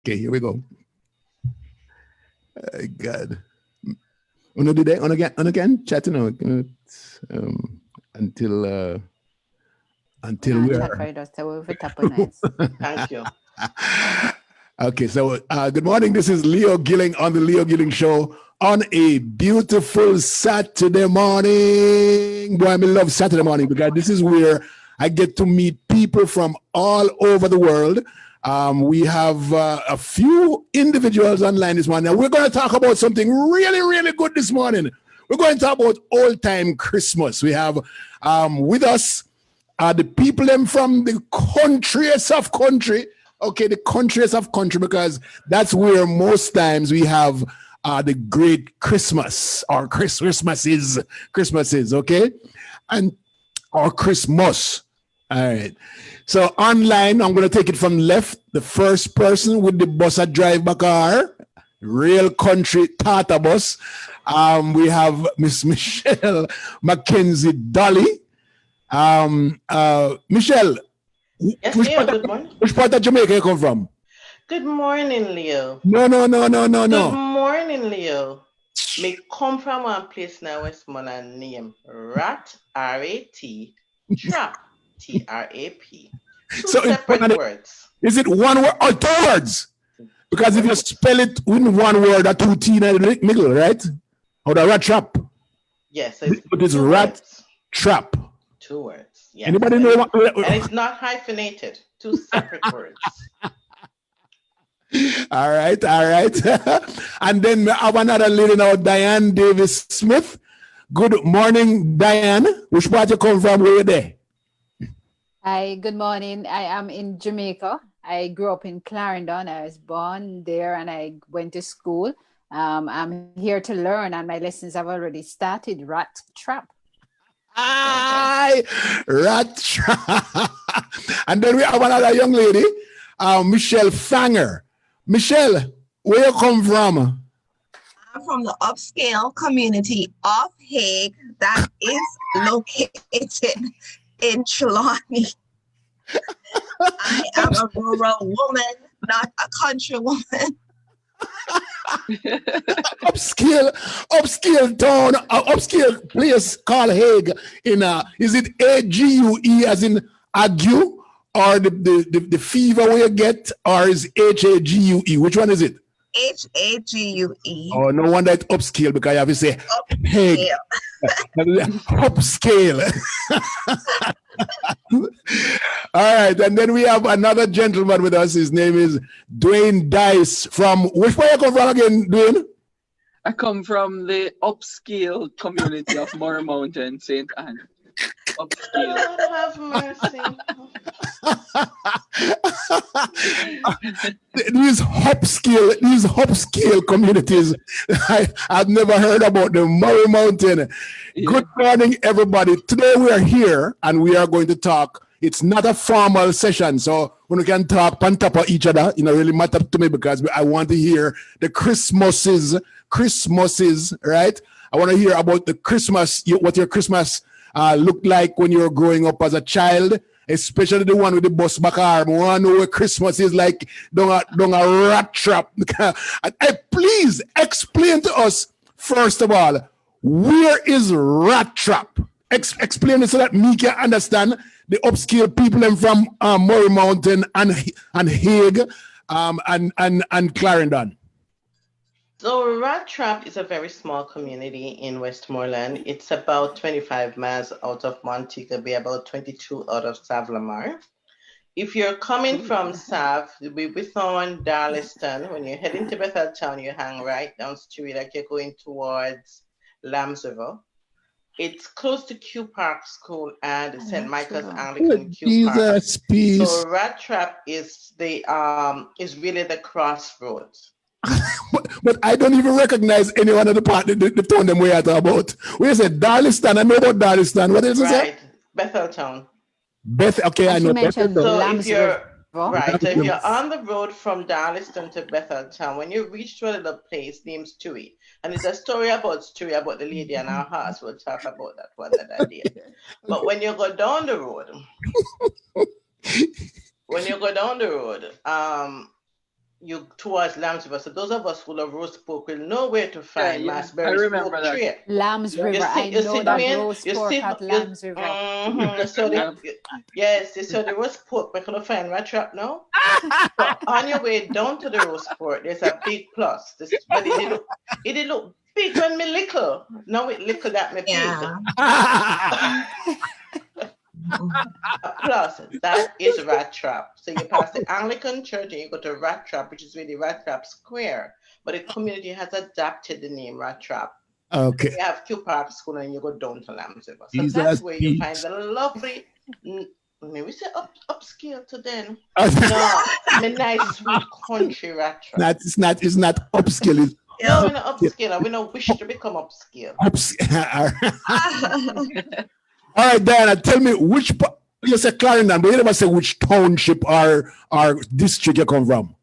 Okay, here we go. God. Uno did that on again, chatting out until we're Thank you. Okay, so good morning. This is Leo Gilling on the Leo Gilling Show on a beautiful Saturday morning. Boy, I love Saturday morning because this is where I get to meet people from all over the world. We have a few individuals online this morning. We're going to talk about something really, really good this morning. We're going to talk about old-time Christmas. We have with us the people them from the countries of country. Okay, the countries of country, because that's where most times we have the great Christmas or Christmases, okay? And or Christmas. All right. So online, I'm going to take it from left. The first person with the bus a drive back car, real country Tata bus. We have Miss Michelle Mackenzie Dolly. Michelle, Yes, Leo, good morning. Which part of Jamaica you come from? Good morning, Leo. No. Good morning, Leo. Me come from one place now, Westmoreland, name Rat, R-A-T, Trap, T-R-A-P. Two separate words. Is it one word or two words? Because if you spell it in one word, a two T in the middle, right? Or the rat trap. Yes, it's rat words. Trap. 2 words. Yes. Anybody know what? And it's not hyphenated. 2 separate words. All right. And then we have another lady now, Diane Davis Smith. Good morning, Diane. Which part you come from? Where you there? Hi, good morning. I am in Jamaica. I grew up in Clarendon. I was born there and I went to school. I'm here to learn and my lessons have already started. Rat trap. Aye, rat trap. And then we have another young lady, Michelle Fanger. Michelle, where you come from? I'm from the upscale community of Hague that is located in Trelawney. I am a rural woman, not a country woman. upscale town, upscale place called Hague. Is it AGUE as in ague, or the fever we get, or is HAGUE? Which one is it? HAGUE. Oh, no wonder it's upscale, because you have to say Hague. Upscale. All right, and then we have another gentleman with us. His name is Dwayne Dice. From which part you come from again, Dwayne? I come from the upscale community of Moore Mountain, St. Anne. Upscale. Lord have mercy. These upscale communities, I've never heard about the Moore Mountain. Yeah. Good morning, everybody. Today we are here and we are going to talk. It's not a formal session, so when we can talk on top of each other, it really matters to me because I want to hear the Christmases, right? I want to hear about the Christmas, what your Christmas looked like when you were growing up as a child, especially the one with the bus back arm. I want to know what Christmas is like down a rat trap. Please explain to us, first of all, where is rat trap? Explain it so that me can understand the upscale people from Murray Mountain and Hague and Clarendon. So Rat Trap is a very small community in Westmoreland. It's about 25 miles out of Montego Bay, about 22 out of Savlamar. If you're coming from Sav, you'll be on Darliston. When you're heading to Betheltown, you hang right down the street like you're going towards Lambs River. It's close to Q Park School and St. Michael's Anglican Q Park. So Rat Trap is really the crossroads. but I don't even recognize anyone of the part the town them we are talking about. We said Darliston. I know about Darliston. What else is it? Betheltown. Okay, I know Betheltown. So if you're on the road from Darliston to Betheltown, when you reach to a little place named Stewie, and it's a story about Stewie, about the lady and our house. We'll talk about that one that day. But when you go down the road, you towards Lambs River. So those of us who love roast pork will know where to find yeah. I Masbury's remember pork that. tray. Lambs Yeah. River. I You know see, that Dwayne, roast you pork see, at you, Lambs River. so Yeah. yes, so the roast pork, we're gonna find rat trap now. So on your way down to the roast pork, there's a big plus. This, but it did look big when me little. Now it little that me big. Yeah. A plus, that is Rat Trap. So you pass the Anglican Church and you go to Rat Trap, which is really Rat Trap Square. But the community has adapted the name Rat Trap. Okay. You have Q Park School and you go down to Lambs River. So that's Jesus where you find Pete. the lovely, maybe say upscale to them. No, me nice sweet country Rat Trap. It's not upskill. It's No, Yeah. we're not upscale. And we don't wish to become upscale. All right, Diana, tell me you say Clarendon, but you never say which township or district you come from.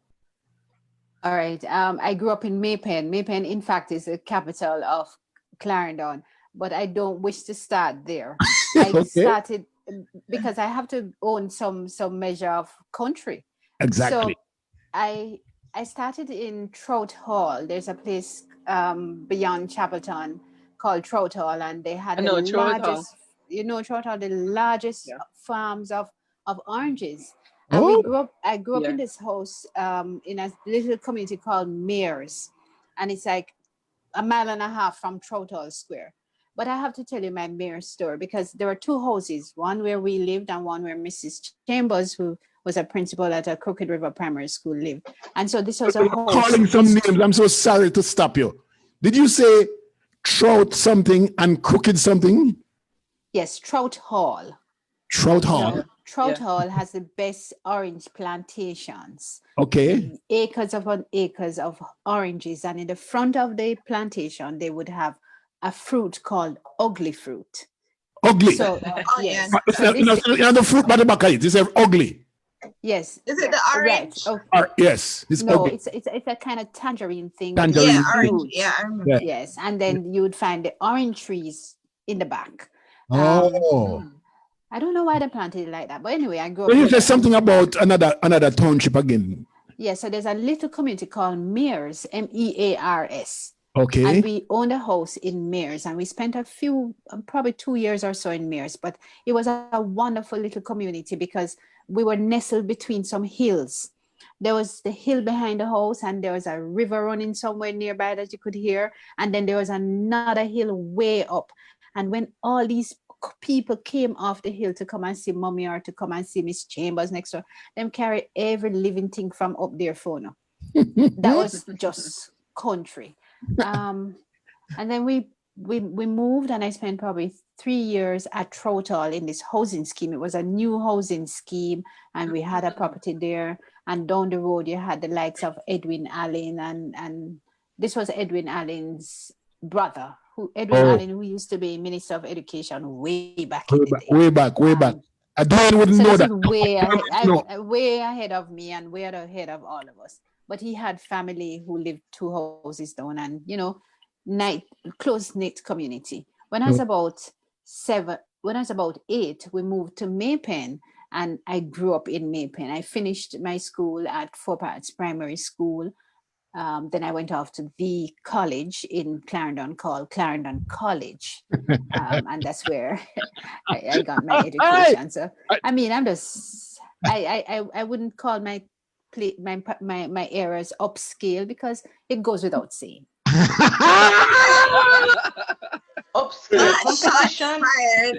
All right. I grew up in Maypen. Maypen, in fact, is the capital of Clarendon, but I don't wish to start there. I Okay. started because I have to own some measure of country. Exactly. So I started in Trout Hall. There's a place beyond Chapelton called Trout Hall, and they had I the know Trout Hall. largest, Trout Hall, the largest Yeah. farms of oranges. And we Oh, grew up. I grew up Yeah. in this house in a little community called Mears, and it's like a mile and a half from Trout Hall Square. But I have to tell you my Mears story because there were two houses, one where we lived and one where Mrs. Chambers, who was a principal at a Crooked River Primary School, lived. And so this was a you're house. calling some names. I'm so sorry to stop you. Did you say Trout something and Crooked something? Yes, Trout Hall. Trout Hall. So Trout Yeah. Hall has the best orange plantations. Okay. Acres upon acres of oranges, and in the front of the plantation they would have a fruit called ugly fruit. Ugly. So Oh, yes, yeah. so this, The fruit by the back of it. It's ugly. yes, Is it the right. orange? Oh, Or, yes, it's no, ugly. it's a kind of tangerine thing, but Tangerine. Yeah, it's orange. huge. Yeah, I remember. Yeah. Yes, and then you would find the orange trees in the back. Oh. I don't know why they planted it like that, but anyway, I grew up So you there. said something about another township again. Yeah, so there's a little community called Mears, Mears. Okay. And we owned a house in Mears, and we spent a few, probably 2 years or so in Mears. But it was a wonderful little community because we were nestled between some hills. There was the hill behind the house, and there was a river running somewhere nearby that you could hear. And then there was another hill way up. And when all these people came off the hill to come and see Mommy or to come and see Miss Chambers next door, them carry every living thing from up there for now. That was just country. And then we moved, and I spent probably 3 years at Trout Hall in this housing scheme. It was a new housing scheme, and we had a property there. And down the road, you had the likes of Edwin Allen, and this was Edwin Allen's brother, Edwin Allen, who used to be Minister of Education way back in the day. Way back. I don't wouldn't So know this that. is way ahead, No. way ahead of me and way ahead of all of us. But he had family who lived 2 houses down, and close-knit community. When I was about 8, we moved to Maypen, and I grew up in Maypen. I finished my school at Four Parts Primary School. Then I went off to the college in Clarendon called Clarendon College. And that's where I got my education. So, I mean, I'm just, I wouldn't call my areas upscale because it goes without saying. Upscale Shots competition. fired.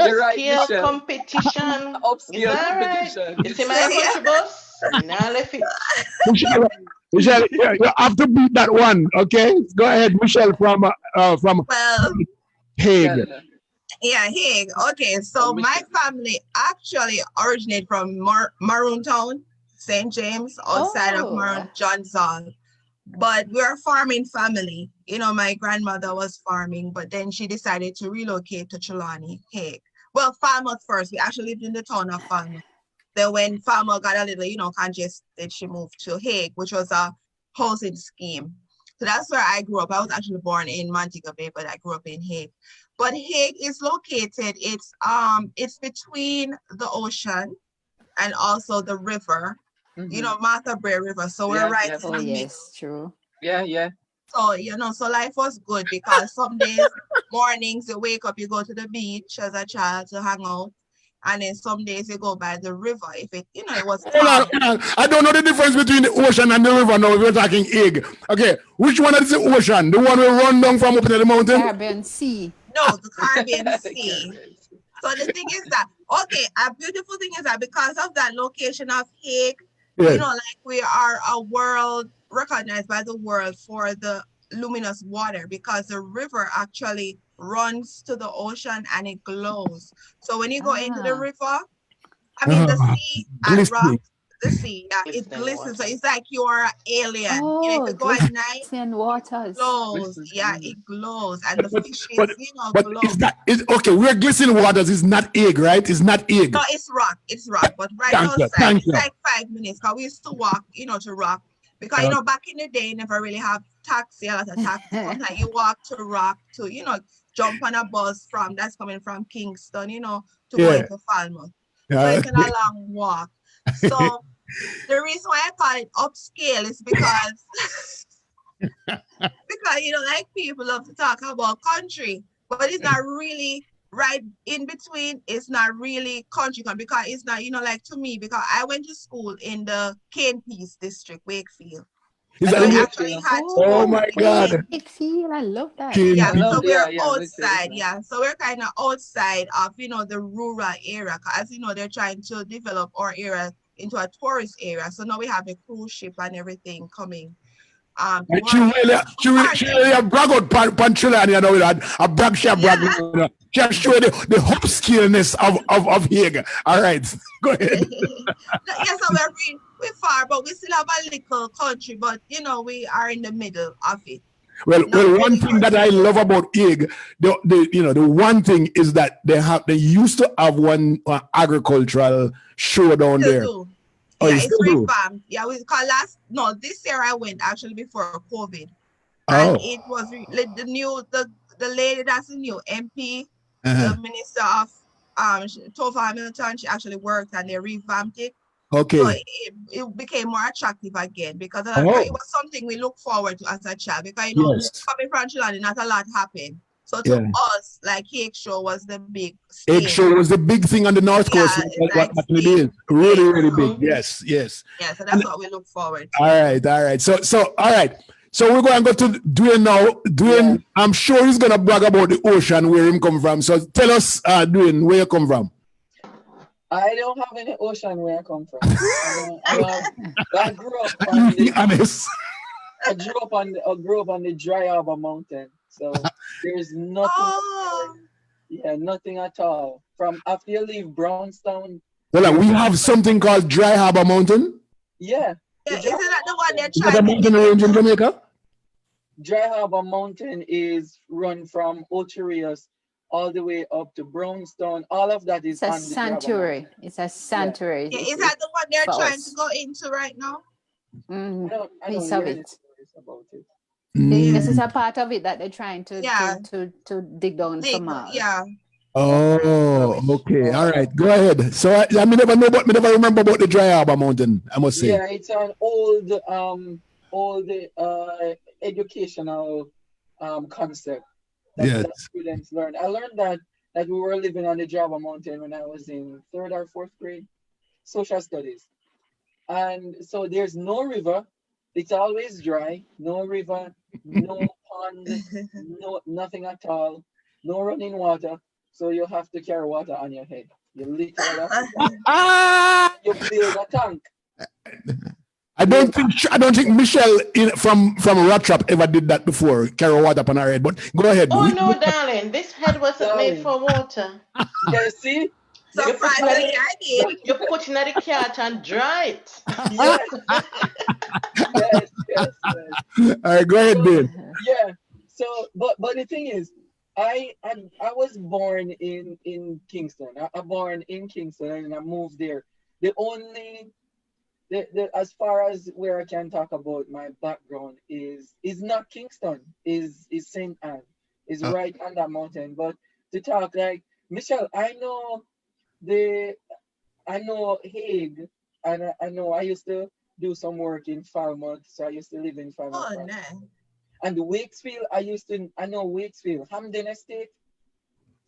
You're right, Upscale Michelle. competition. Is Upscale that right? competition. You see my country bus? Now left it. Michelle, you have to beat that one. Okay, go ahead, Michelle from Well, Hague. yeah, Hague. Okay, so my family actually originated from Maroon Town, St. James, outside of Maroon, Johnson. But we're a farming family. My grandmother was farming, but then she decided to relocate to Trelawney, Hague. Well, Falmouth first. We actually lived in the town of Falmouth. Then when Falmouth got a little, congested, she moved to Hague, which was a housing scheme. So that's where I grew up. I was actually born in Montego Bay, but I grew up in Hague. But Hague is located, it's between the ocean and also the river. you know, Martha Bray River. So we're Yeah, right yeah. in Oh, the middle. yes, true. Yeah, yeah. So, you know, so life was good because some days, mornings, you wake up, you go to the beach as a child to hang out. And then some days you go by the river. If it, you know, it was Hold on, calm. hold on. I don't know the difference between the ocean and the river now. If we're talking egg. Okay, which one is the ocean? The one we run down from up in the mountain? Caribbean Sea. No, the Caribbean The Sea. Caribbean Sea. So the thing is that, okay, a beautiful thing is that because of that location of Hague, Yeah. you know, like we are a world recognized by the world for the luminous water because the river actually runs to the ocean and it glows. So when you go into the Ah. river, I mean the sea at Glistening. rock, the sea, yeah, it Glistening glistens. So water. it's like you're an alien. You know, if Oh, you go at night, glistening waters. glows. Listen, Yeah, mm. it glows. And the But, fishes, you know, but glow. is that is okay? We're glistening waters. It's not egg, right? It's not egg. No, it's rock. It's rock. But right Thank you. outside, Thank it's you. like 5 minutes. Because we used to walk, you know, to rock. Because, you know, back in the day, you never really have taxi, a lot of taxi. Sometimes you walk to rock to, you know, jump on a bus that's coming from Kingston, you know, to go Yeah. into Falmouth. So Yeah. it's a long walk. So the reason why I call it upscale is because, you know, like people love to talk about country, but it's not really right in between. It's not really country because it's not, you know, like to me, because I went to school in the Cane Peace district, Wakefield. Is So that we in actually had to Oh go my in God. Cane. Wakefield, I love that. Cane Yeah, I love, so we're yeah, Wakefield outside, is nice. yeah. So we're kind of outside of, you know, the rural area. 'Cause as you know, they're trying to develop our area into a tourist area. So now we have a cruise ship and everything coming to our area. She really brag out Panchula, you know, with a brag, she brag, Yeah. you know. She show the upscaleness of Hague. All right, go ahead. Yes, so we're far, but we still have a little country, but you know, we are in the middle of it. Well, Not one really thing that I love about Hague, the one thing is that they used to have one agricultural show down still there. do. Oh, Yeah, you it's still do? revamped. Yeah, we call this year I went actually before COVID. Oh. And it was the lady that's the new MP, Uh-huh. the minister of Tova Hamilton, she actually worked and they revamped it. Okay. So it became more attractive again because it was something we look forward to as a child because, you know, Yes. coming from Chile, not a lot happened. So to Yeah. us, like Cake Show was the big Egg stage. show was the big thing on the North Coast. Yeah, it's like What it is. Really, really big. Mhm. Yes, yes. Yeah, so that's what we look forward to. All right. So all right. So we're going to go to Dwayne now. Dwayne, I'm sure he's going to brag about the ocean where him come from. So tell us, Dwayne, where you come from. I don't have any ocean where I come from. I grew up You on be honest. I grew up on the Dry Harbor Mountain. So there's nothing. Oh, Yeah, nothing at all. From after you leave Brownstown. Well, we have something called Dry Harbor Mountain. Yeah. yeah, isn't that the one they're Is that a trying to mountain dig range in into? Jamaica? Dry Harbor Mountain is run from Ocherius all the way up to Brownstown. All of that is It's a on the Dry Harbor sanctuary. Mountain. It's a sanctuary. Yeah, It's- is that the one they're for trying to us. go into right now? Mm, I don't piece hear of any it. stories about it. This is Mm. a part of it that they're trying to Yeah. to dig down for Mars. Yeah. Oh, okay. All right. Go ahead. So I never remember about the Dry Harbor Mountain, I must say. Yeah, it's an old educational concept that students learn. I learned that we were living on the Java Mountain when I was in 3rd or 4th grade, social studies. And so there's no river. It's always dry. No river, no pond, nothing at all. No running water. So you have to carry water on your head. You literally have to you build a tank. I don't think Michelle from Rat Trap ever did that before. Carry water upon her head. But go ahead. Oh no, darling, this head wasn't made for water. Yeah, see? Surprisingly, I did. You put in the cart and dry it. Yes. All right, go ahead, Ben. Yeah. So, but the thing is, I was born in Kingston. I born in Kingston and I moved there. The only as far as where I can talk about my background is not Kingston, is St. Anne, is right on that mountain. But to talk like Michelle, I know Hague And I know I used to do some work in Falmouth, so I used to live in Falmouth. Oh, nice. And Wakesfield, I know Wakesfield, Hamden Estate.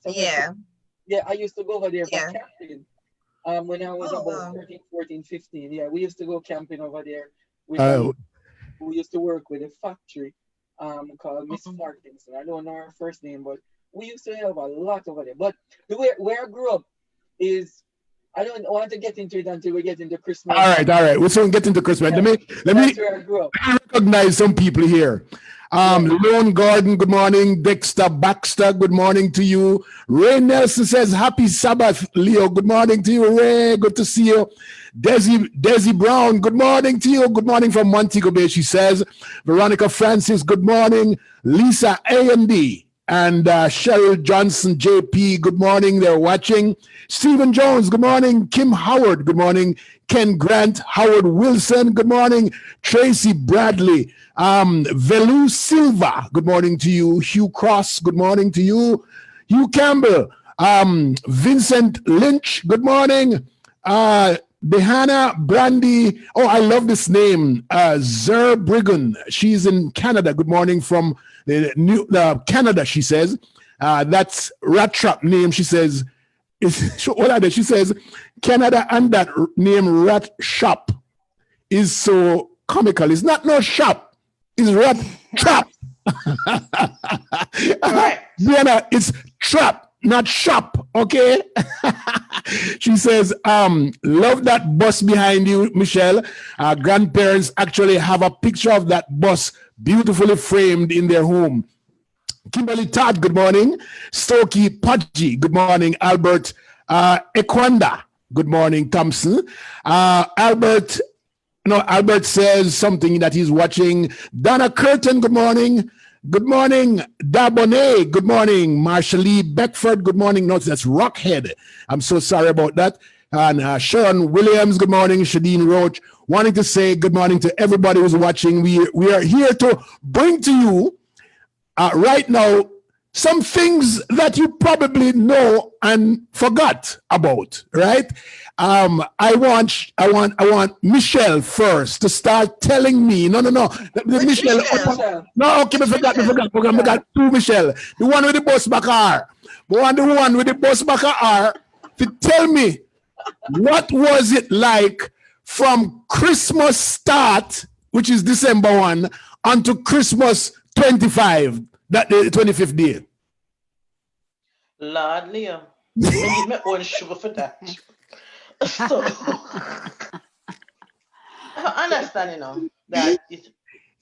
Yeah. Yeah, I used to go over there for Yeah. camping. When I was Oh, about wow. 13, 14, 15. Yeah, we used to go camping over there with a Uh, lady who used to work with a factory called Miss Mhm. Parkinson. I don't know her first name, but we used to have a lot over there. But the way where I grew up is I don't want to get into it until we get into Christmas. all right. We'll soon get into Christmas. Yeah, Let me that's where I grew up. recognize some people here. Yeah. Lone Gordon, good morning. Dexter Baxter, good morning to you. Ray Nelson says, Happy Sabbath, Leo. Good morning to you, Ray. Good to see you. Desi Brown, good morning to you. Good morning from Montego Bay, she says. Veronica Francis, good morning. Lisa A&D and Cheryl Johnson, JP, good morning. They're watching. Stephen Jones, good morning. Kim Howard, good morning. Ken Grant, Howard Wilson, good morning. Tracy Bradley, Velu Silva, good morning to you. Hugh Cross, good morning to you. Hugh Campbell, Vincent Lynch, good morning. Dehana Brandy, oh, I love this name. Zer Brigham, she's in Canada. Good morning from Canada, she says. That's Rat Trap name, she says. What are they? She says, Canada and that name Rat Shop is so comical. It's not no shop, it's Rat Trap. Diana, it's trap, not shop, okay? She says, love that bus behind you, Michelle. Grandparents actually have a picture of that bus beautifully framed in their home. Kimberly Todd, good morning. Stokey Pudgy, good morning. Albert Ekwanda, good morning. Thompson. Albert says something that he's watching. Donna Curtin, good morning. Good morning. Dabone, good morning. Marsha Lee Beckford, good morning. No, that's Rockhead. I'm so sorry about that. And Sharon Williams, good morning. Shadeen Roach, wanting to say good morning to everybody who's watching. We are here to bring to you right now some things that you probably know and forgot about, right? I want Michelle first to start telling me. No. Michelle. No, okay, I forgot. I got two Michelle. The one with the bus back R. The one with the bus back R to tell me what was it like from Christmas start, which is December 1, unto Christmas 25, that the 25th day. Lord Leo, I need my own sugar for that. So I understand, that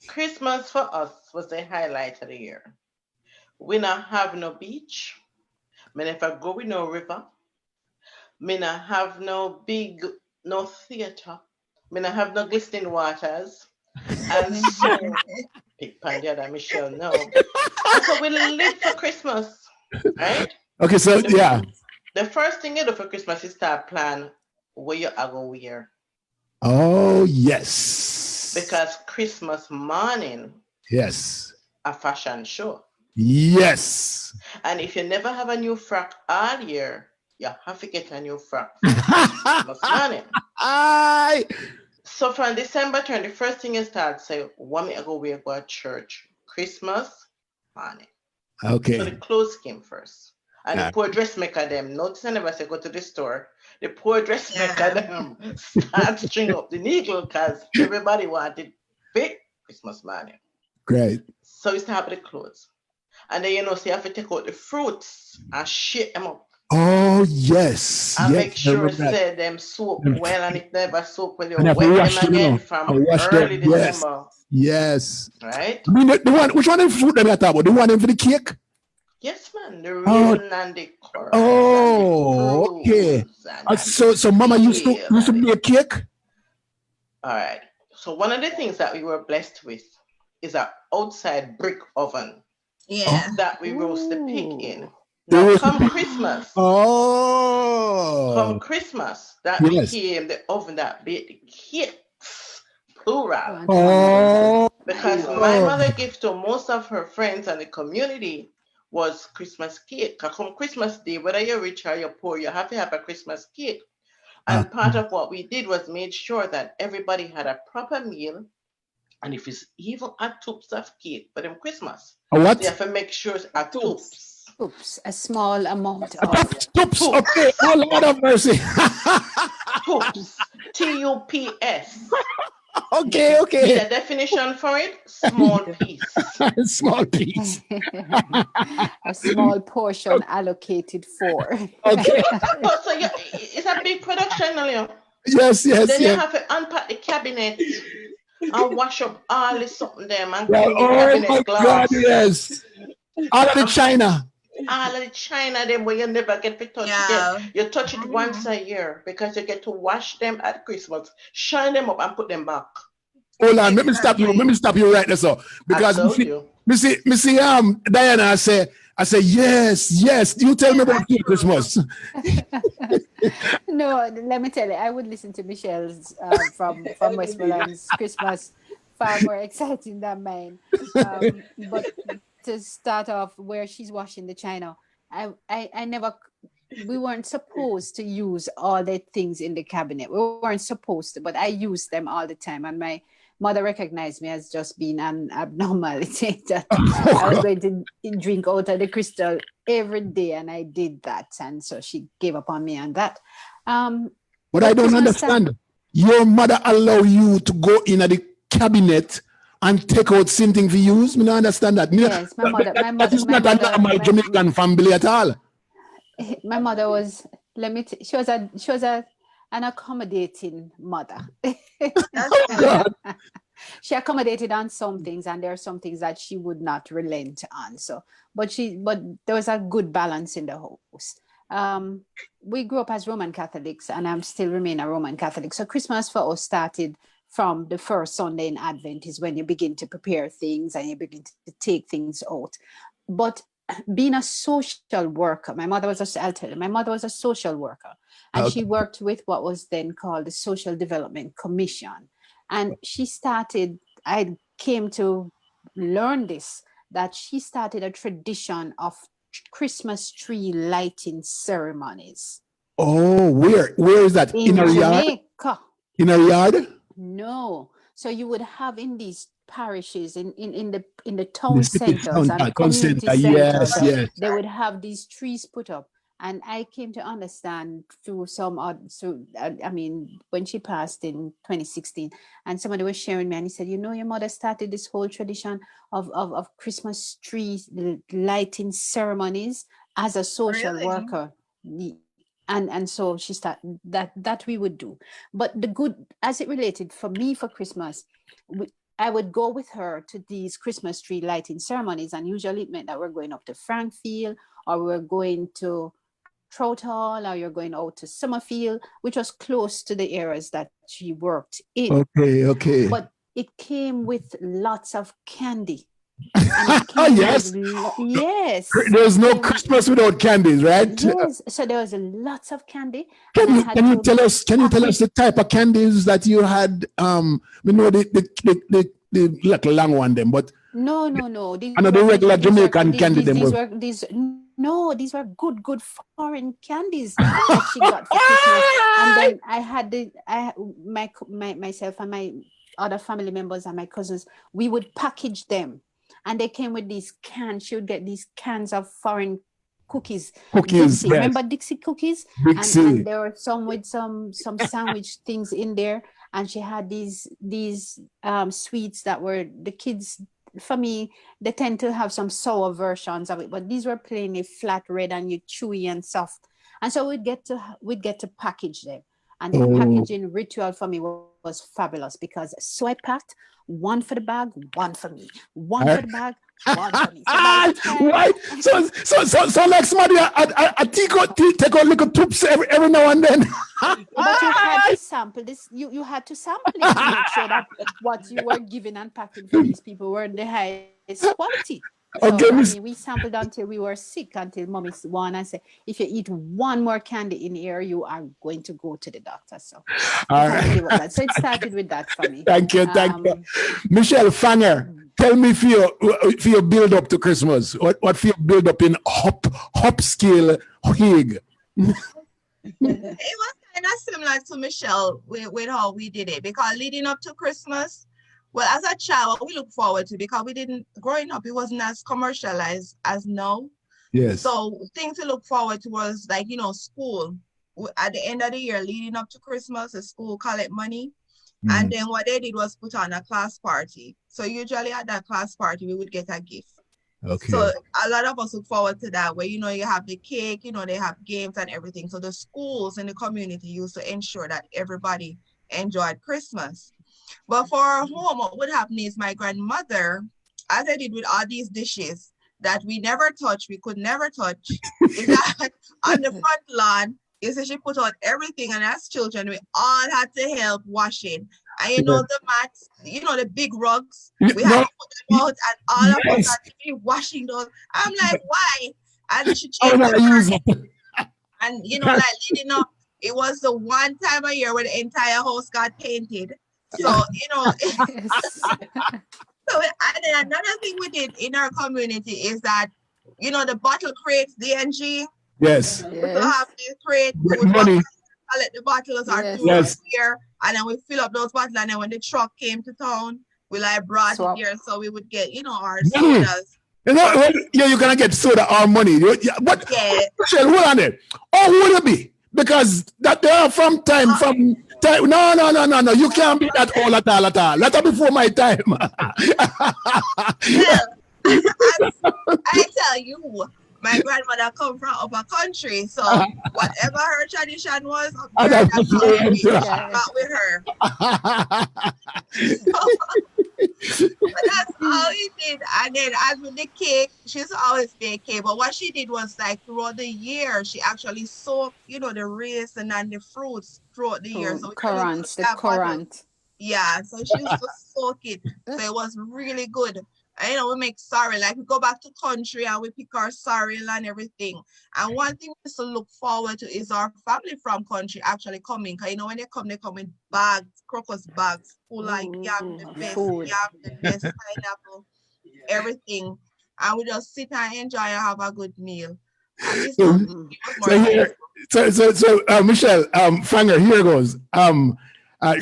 Christmas for us was the highlight of the year. We not have no beach. Me never go with no river. Me not have no theater. Me not have no glistening waters. And so, pick Pandia Michelle, no. And so we live for Christmas, right? Okay, so yeah. The first thing you do for Christmas is start plan where you are going to wear. Oh, yes. Because Christmas morning, yes, a fashion show. Yes. And if you never have a new frock all year, you have to get a new frock for Christmas morning. So from December 21st thing you start say, what me I go wear go to church Christmas morning. Okay. So the clothes came first. And the poor dressmaker them, notice I never say go to the store. The poor dressmaker them start string up the needle because everybody wanted big Christmas morning. Great. So you start with the clothes. And then so you have to take out the fruits and shake them up. Oh yes. And yes, make sure say them soak well, and if never soak well, you and wet them again from early December. Yes. Right? I mean the one, which one of the fruit them you talk about? The one for the cake? Yes, man. The raisin and the currants. Oh, and the okay. So Mama used to be a cake? All right. So one of the things that we were blessed with is an outside brick oven. Yeah. That we roast the pig in. Now come Christmas. Come Christmas, that became the oven that baked the cakes, plural. Because my mother gave to most of her friends and the community was Christmas cake. Because come Christmas Day, whether you're rich or you're poor, you have to have a Christmas cake. And part of what we did was made sure that everybody had a proper meal. And if it's even a tubs of cake for them Christmas, A what? you have to make sure it's a tubs. Oops, a small amount of Tubs. Okay. Oh, Lord of mercy. Tubs. TUPS. Okay. Need a definition for it? Small piece. Small piece. a small portion allocated for. Okay. So it's a big production, Leo. Yes. Then you have to unpack the cabinet and wash up all the something them and clean the cabinet my glass. God, yes. All of the China. All of the China them where you never get to touch again. You touch it once a year because you get to wash them at Christmas, shine them up and put them back. Hold on, let me stop you right there, so because me see Diana, I say yes. You tell me about Christmas. No, let me tell you, I would listen to Michelle's from Westmoreland's Christmas far more exciting than mine. But to start off where she's washing the china, we weren't supposed to use all the things in the cabinet. We weren't supposed to, but I used them all the time. And my mother recognized me as just being an abnormality that I was going to drink out of the crystal every day. And I did that. And so she gave up on me on that. But I don't understand. Your mother allow you to go in at the cabinet and take out something for use? I don't understand that. Yes, my mother. That is not a normal Jamaican family at all. My mother was, she was an accommodating mother. She accommodated on some things, and there are some things that she would not relent on. So, but there was a good balance in the house. We grew up as Roman Catholics, and I'm still remain a Roman Catholic. So Christmas for us started from the first Sunday in Advent is when you begin to prepare things and you begin to take things out. But being a social worker, my mother was a social worker, and she worked with what was then called the Social Development Commission. And I came to learn this, that she started a tradition of Christmas tree lighting ceremonies. Oh, where is that? In a yard? In a yard? No. So you would have in these parishes, in the town centers and community centers, yes. They would have these trees put up. And I came to understand through when she passed in 2016, and somebody was sharing me, and he said, your mother started this whole tradition of Christmas tree lighting ceremonies as a social worker. And so she started that we would do. But the good, as it related for me for Christmas, I would go with her to these Christmas tree lighting ceremonies, and usually it meant that we're going up to Frankfield, or we're going to Trout Hall, or you're going out to Summerfield, which was close to the areas that she worked in. Okay. But it came with lots of candy. Yes. Yes. There's no Christmas without candies, right? Yes. So there was lots of candy. Can you tell us the type of candies that you had? The like long one them, but no. Another regular Jamaican candy them. These were good foreign candies that she got for Christmas. And then I had myself and my other family members and my cousins, we would package them. And they came with these cans. She would get these cans of foreign cookies. Dixie. Yes. Remember Dixie cookies? Dixie. And there were some with some sandwich things in there. And she had these sweets that were, the kids, for me, they tend to have some sour versions of it, but these were plainly flat red and chewy and soft. And so we'd get to package them. And the packaging ritual for me was fabulous, because so I packed one for the bag, one for me, one for the bag, one for me. Right. So like somebody I take out little tips every now and then. But you had to sample this. You had to sample it to make sure that what you were giving and packing for these people were the highest quality. So, we sampled until we were sick, until mommy won and said, if you eat one more candy in here, you are going to go to the doctor. So, so it started with that for me. Thank you. Michelle Fanger, tell me for your build up to Christmas. What for your build up in hop scale Hague? It was kind of similar to Michelle with how we did it, because leading up to Christmas, well, as a child, what we look forward to, because we didn't, growing up, it wasn't as commercialized as now. Yes. So things to look forward to was like, school. At the end of the year, leading up to Christmas, the school collect money. And then what they did was put on a class party. So usually at that class party, we would get a gift. Okay. So a lot of us look forward to that, where, you have the cake, they have games and everything. So the schools in the community used to ensure that everybody enjoyed Christmas. But for home, what would happen is my grandmother, as I did with all these dishes that we never touch, we could never touch, is that on the front lawn, is that she put out everything, and as children, we all had to help washing. And the mats, the big rugs, we had to put them out, and all of us had to be washing those. I'm like, why? And she changed the and like leading up, it was the one time a year where the entire house got painted. So, so, and then another thing we did in our community is that, the bottle crates, DNG. Yes. So have this crate, we would Money. collect the bottles or two here, and then we fill up those bottles, and then when the truck came to town, we brought it here, so we would get, our sodas. You're gonna get soda or money. But Michelle, hold on there. Oh, who will it be? Because that they are from time. No. You can't be that all at all. Let her before my time. Well, I tell you, my grandmother come from upper country, so whatever her tradition was, that's with her. But that's how he did. And then as with the cake, she's always bake cake. But what she did was throughout the year, she actually soaked, the raisin and the fruits throughout the year. So currant. Yeah, so she used to soak it. So it was really good. And we make sorrel, we go back to country and we pick our sorrel and everything. And one thing we used to look forward to is our family from country actually coming. Because when they come with bags, crocus bags, full yam, the best yam, the best pineapple, everything. And we just sit and enjoy and have a good meal. So Michelle, Fanger, here goes.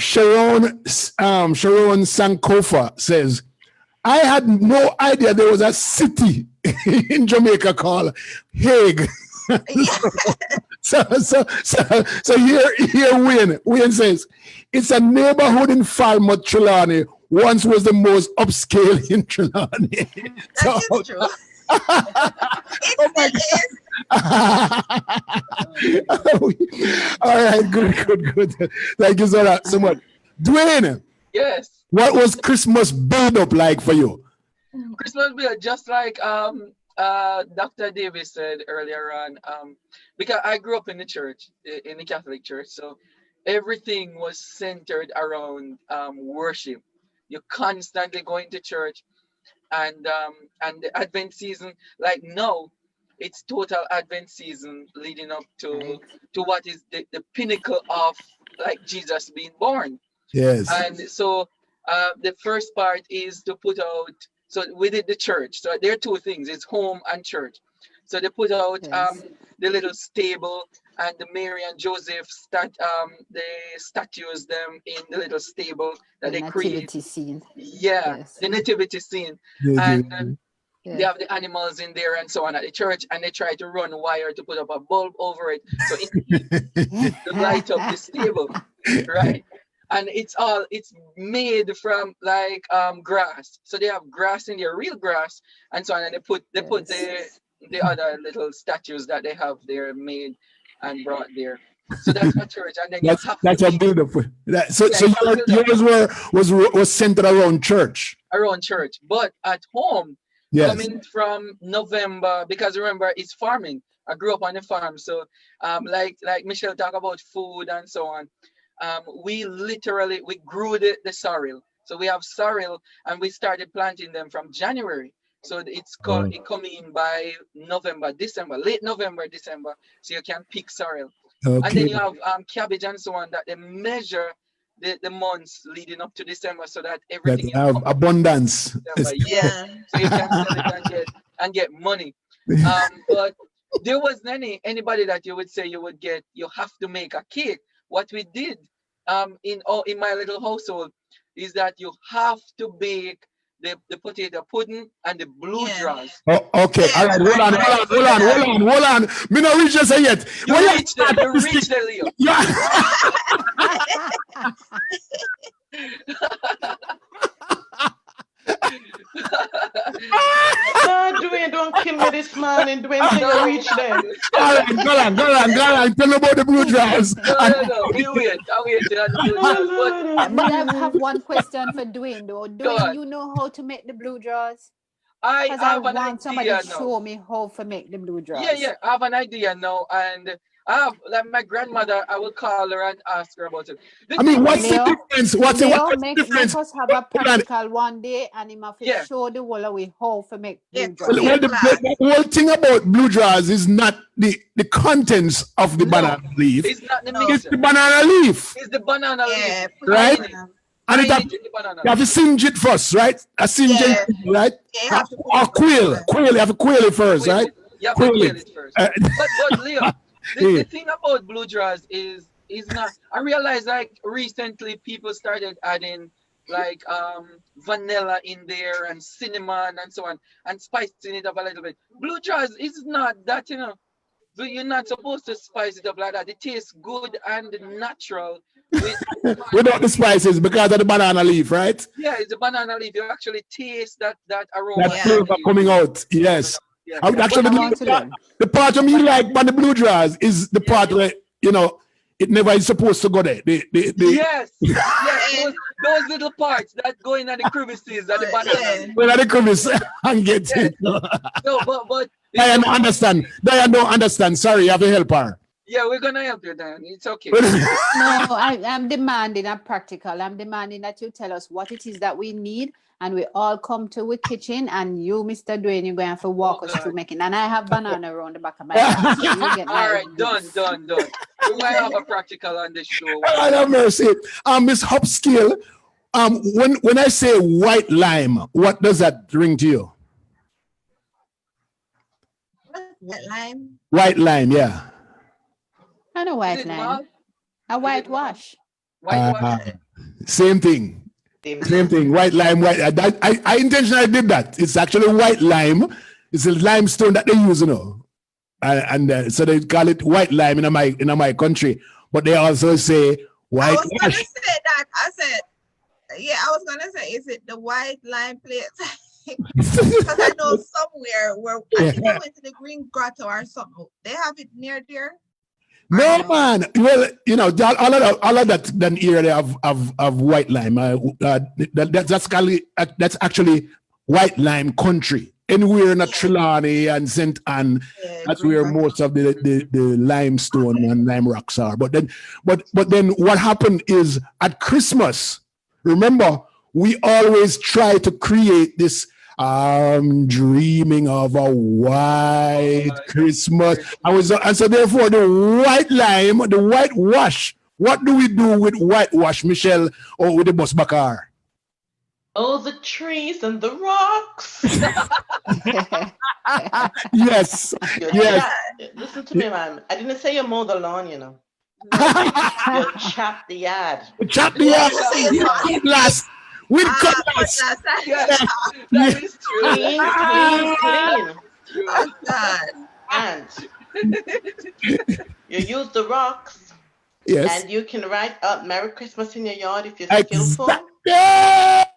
Sharon Sankofa says, I had no idea there was a city in Jamaica called Hague. so here Wayne says, it's a neighborhood in Falmouth, Trelawney. Once was the most upscale in Trelawney. That is true. All right, good. Thank you so much. Dwayne. Yes. What was Christmas build up like for you? Christmas build, just like Dr. Davis said earlier on, because I grew up in the church, in the Catholic church, so everything was centered around worship. You're constantly going to church, and the Advent season, like now, it's total Advent season leading up to what is the pinnacle of Jesus being born. Yes. And so the first part is to put out, so we did the church. So there are two things, it's home and church. So they put out the little stable, and the Mary and Joseph they statues them in the little stable that they create. Scene. The nativity scene. And they have the animals in there and so on at the church, and they try to run wire to put up a bulb over it. So it to light up the stable, right? And it's made from grass. So they have grass in there, real grass, and so on. And they put the other little statues that they have there made and brought there. So that's my church. And then that's a beautiful. So yours was centered around church. Around church, but at home, coming from November, because remember it's farming. I grew up on a farm, so like Michelle talk about food and so on. We grew the sorrel. So we have sorrel, and we started planting them from January. So it's called it come in by late November, December. So you can pick sorrel. Okay. And then you have cabbage and so on that they measure the months leading up to December, so that everything have abundance. So you can sell it and get money. But there wasn't anybody that you would say you have to make a cake. what we did in my little household is that you have to bake the potato pudding and the blue drawers. Oh, okay. All right. Hold on. Me not reach there yet. You reached there, Leo. Yeah. Dwayne, don't kill me this morning. Dwayne, say you reach there. All right, go on. Tell me about the blue drawers. No. We wait. I wait till the blue drawers. But I have one question for Dwayne though. Dwayne, you know how to make the blue drawers? I want somebody to show me how to make the blue drawers. Yeah. I have an idea now, and I have like my grandmother. I will call her and ask her about it. I mean, what's the difference? What's the difference? Make us have a practical one day, and him have to show the whole way how to make blue drawers. Well, the whole thing about blue drawers is not the contents of the banana leaf. It's not the mixer. It's the banana leaf. It's the banana leaf, right? And you have to singe it first, right? A singe it, right? Yeah, or quail. You have to quail it first, right? You have to quail it first. But Leo, the thing about blue drawers is not. I realized like recently people started adding like vanilla in there and cinnamon and so on and spicing it up a little bit. Blue drawers is not that, you know. So you're not supposed to spice it up like that. It tastes good and natural. Without the spices because of the banana leaf, right? Yeah, it's a banana leaf. You actually taste that aroma. That flavor coming out. Yes. Yeah. I would actually the part of me like on the blue drawers is the part where, you know, it never is supposed to go there. Yes. Those little parts that go in at the crevices at the banana. Well, at the crevice and get it. No, but Diane don't understand. Sorry, you have to help her. Yeah, we're gonna help you, Dan. It's okay. No, I'm demanding a practical. I'm demanding that you tell us what it is that we need, and we all come to a kitchen, and you, Mr. Dwayne, you're going to have to walk us through making. And I have banana around the back of my head. So all right, done. We might have a practical on this show. I have mercy. Miss Hopskill, when I say white lime, what does that ring to you? White lime? White lime, yeah. I know white lime. A whitewash. Same thing. White lime. I intentionally did that. It's actually white lime. It's a limestone that they use, you know, and so they call it white lime in my country. But they also say whitewash. I was gonna say that. I was gonna say, is it the white lime place? Because I know somewhere where I think I went to the Green Grotto or something. They have it near there. No, man. Well, you know, all of that area of white lime. That's actually white lime country. Anywhere in Trelawney and St. Anne, that's where most of the limestone and lime rocks are. But then what happened is at Christmas, remember, we always try to create this dreaming of a white Christmas. And so therefore the white lime, the whitewash, what do we do with whitewash, Michelle, or with the bus bakar? Oh, the trees and the rocks. Yes. Listen to me, man. I didn't say you mow the lawn, you know. You chop the yard. Chop the yard. Last. With cutlass. Yes, that is true. Clean. And you use the rocks. Yes. And you can write out Merry Christmas in your yard if you're skillful.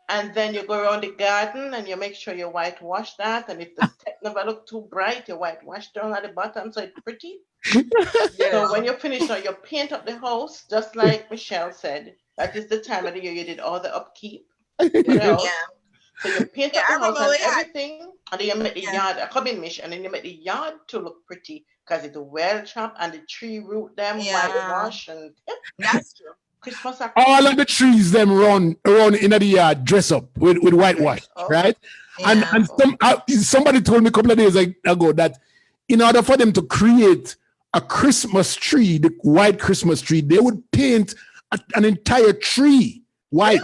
And then you go around the garden and you make sure you whitewash that. And if the step never look too bright, you whitewash down at the bottom so it's pretty. Yes. So when you're finished, you paint up the house, just like Michelle said. That is the time of the year you did all the upkeep. You know? So you paint up the house and everything, and then you make the yard a coming mish, and then you make the yard to look pretty because it's well chopped and the tree root them whitewash and that's true. Christmas. All of the trees them run around in the yard dress up with whitewash, right? Yeah. And somebody told me a couple of days ago that in order for them to create a Christmas tree, the white Christmas tree, they would paint an entire tree white.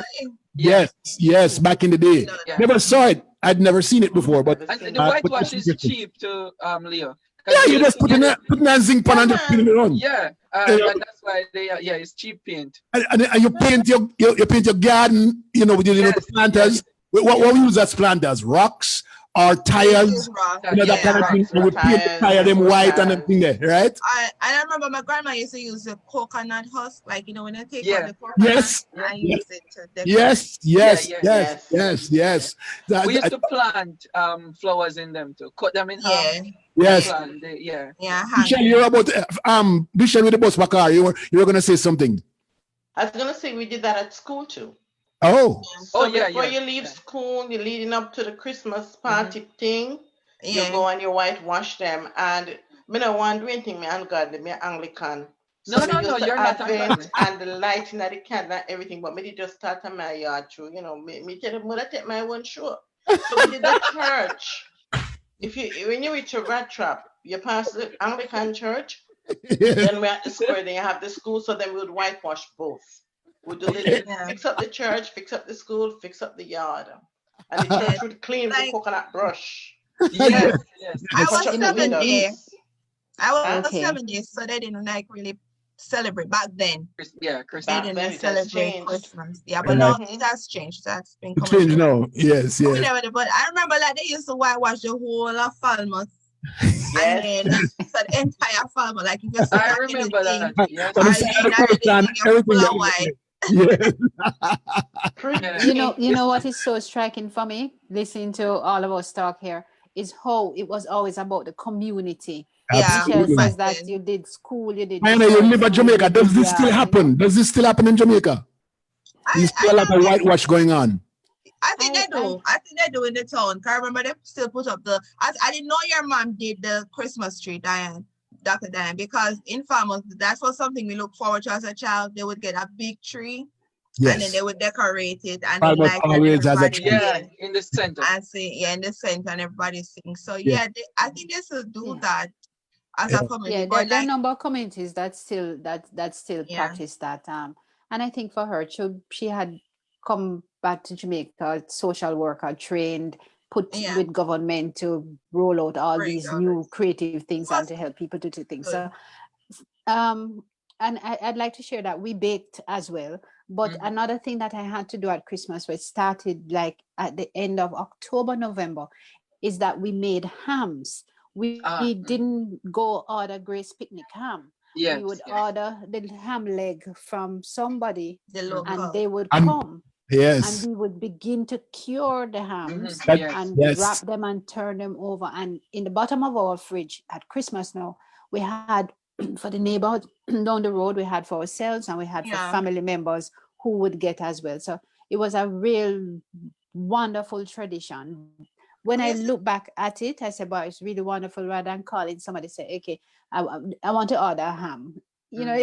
Yes, back in the day. Never saw it. I'd never seen it before, but and the whitewash is cheap to Leo, Yeah, you just put in a zinc pan and just put it on. Yeah, and that's why it's cheap paint. And you paint you paint your garden, you know, with your the planters. Yes. What we use as planters? Rocks or tires, you know, that kind of thing. And we paint the tire them white and everything there, right? I remember my grandma used to use the coconut husk, like, you know, when you take out the coconut, Yes. I use it to decorate. Yes. We used to plant flowers in them to cut them in half. Yes. Michelle, you're about Michelle with the bus back. You were gonna say something. I was gonna say we did that at school too. Oh. So before you leave school, you're leading up to the Christmas party thing. You go and you whitewash them, and me no want do anything. Me ungodly, me Anglican. So no, you're not Advent and the lighting of the candle and everything, but me did just start on my yard through. You know, me tell them I take my own show. So we did the church. When you reach a rat trap, you pass the Anglican church. Then we're at the square. Then you have the school. So then we would whitewash both. We do fix up the church, fix up the school, fix up the yard, and the church would clean with the coconut brush. Yes. I was 7 days. I was 7 days, so they didn't like really celebrate back then. Christmas. They didn't celebrate Christmas. Yeah, but now it has changed. That's been coming. Changed now. Yes. But I remember like they used to whitewash the whole of Falmouth. And then so the entire Falmouth, like if you see I remember that. Yes. You know what is so striking for me, listening to all of us talk here, is how it was always about the community. Michelle says that you did school, you did. I know you live in Jamaica. Does this still happen? Does this still happen in Jamaica? There's still a lot of whitewash going on. I think they do. I think they do in the town. Cause I remember they still put up I didn't know your mom did the Christmas tree, Dr. Diane, because in Falmouth, that's what something we look forward to as a child. They would get a big tree. Yes. And then they would decorate it, and then like always has a tree. In the center. I see, in the center, and everybody sings. So I think they still do that as a community. Yeah, there are a number of communities that still practice that. And I think for her, she had come back to Jamaica, social worker, trained, put with government to roll out all these new creative things and to help people to do things. So, and I'd like to share that we baked as well. But another thing that I had to do at Christmas, which started like at the end of October, November, is that we made hams. We didn't go order Grace Picnic ham. Yes, we would order the ham leg from somebody, and they would come. Yes. And we would begin to cure the hams and wrap them and turn them over. And in the bottom of our fridge at Christmas now, we had for the neighborhood down the road, we had for ourselves, and we had for family members who would get as well. So it was a real wonderful tradition. When I look back at it, I said, "But it's really wonderful." Rather than calling somebody, say, "Okay, I want to order a ham." You know,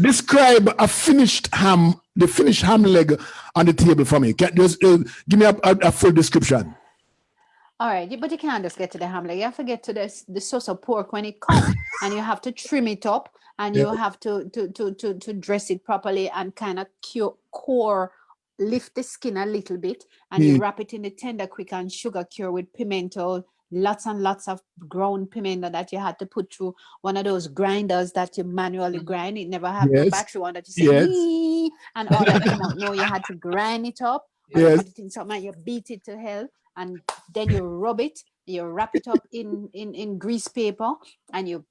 describe a finished ham, the finished ham leg on the table for me. Just give me a full description. All right, but you can't just get to the ham leg. You have to get to the sauce of pork when it comes, and you have to trim it up, and you have to dress it properly and kind of lift the skin a little bit, and you wrap it in the tender quick and sugar cure with pimento, lots and lots of ground pimento that you had to put through one of those grinders that you manually grind. It never had no battery one that you say and all that come out. No, you had to grind it up, or put it in something, and you beat it to hell, and then you rub it, you wrap it up in grease paper, and you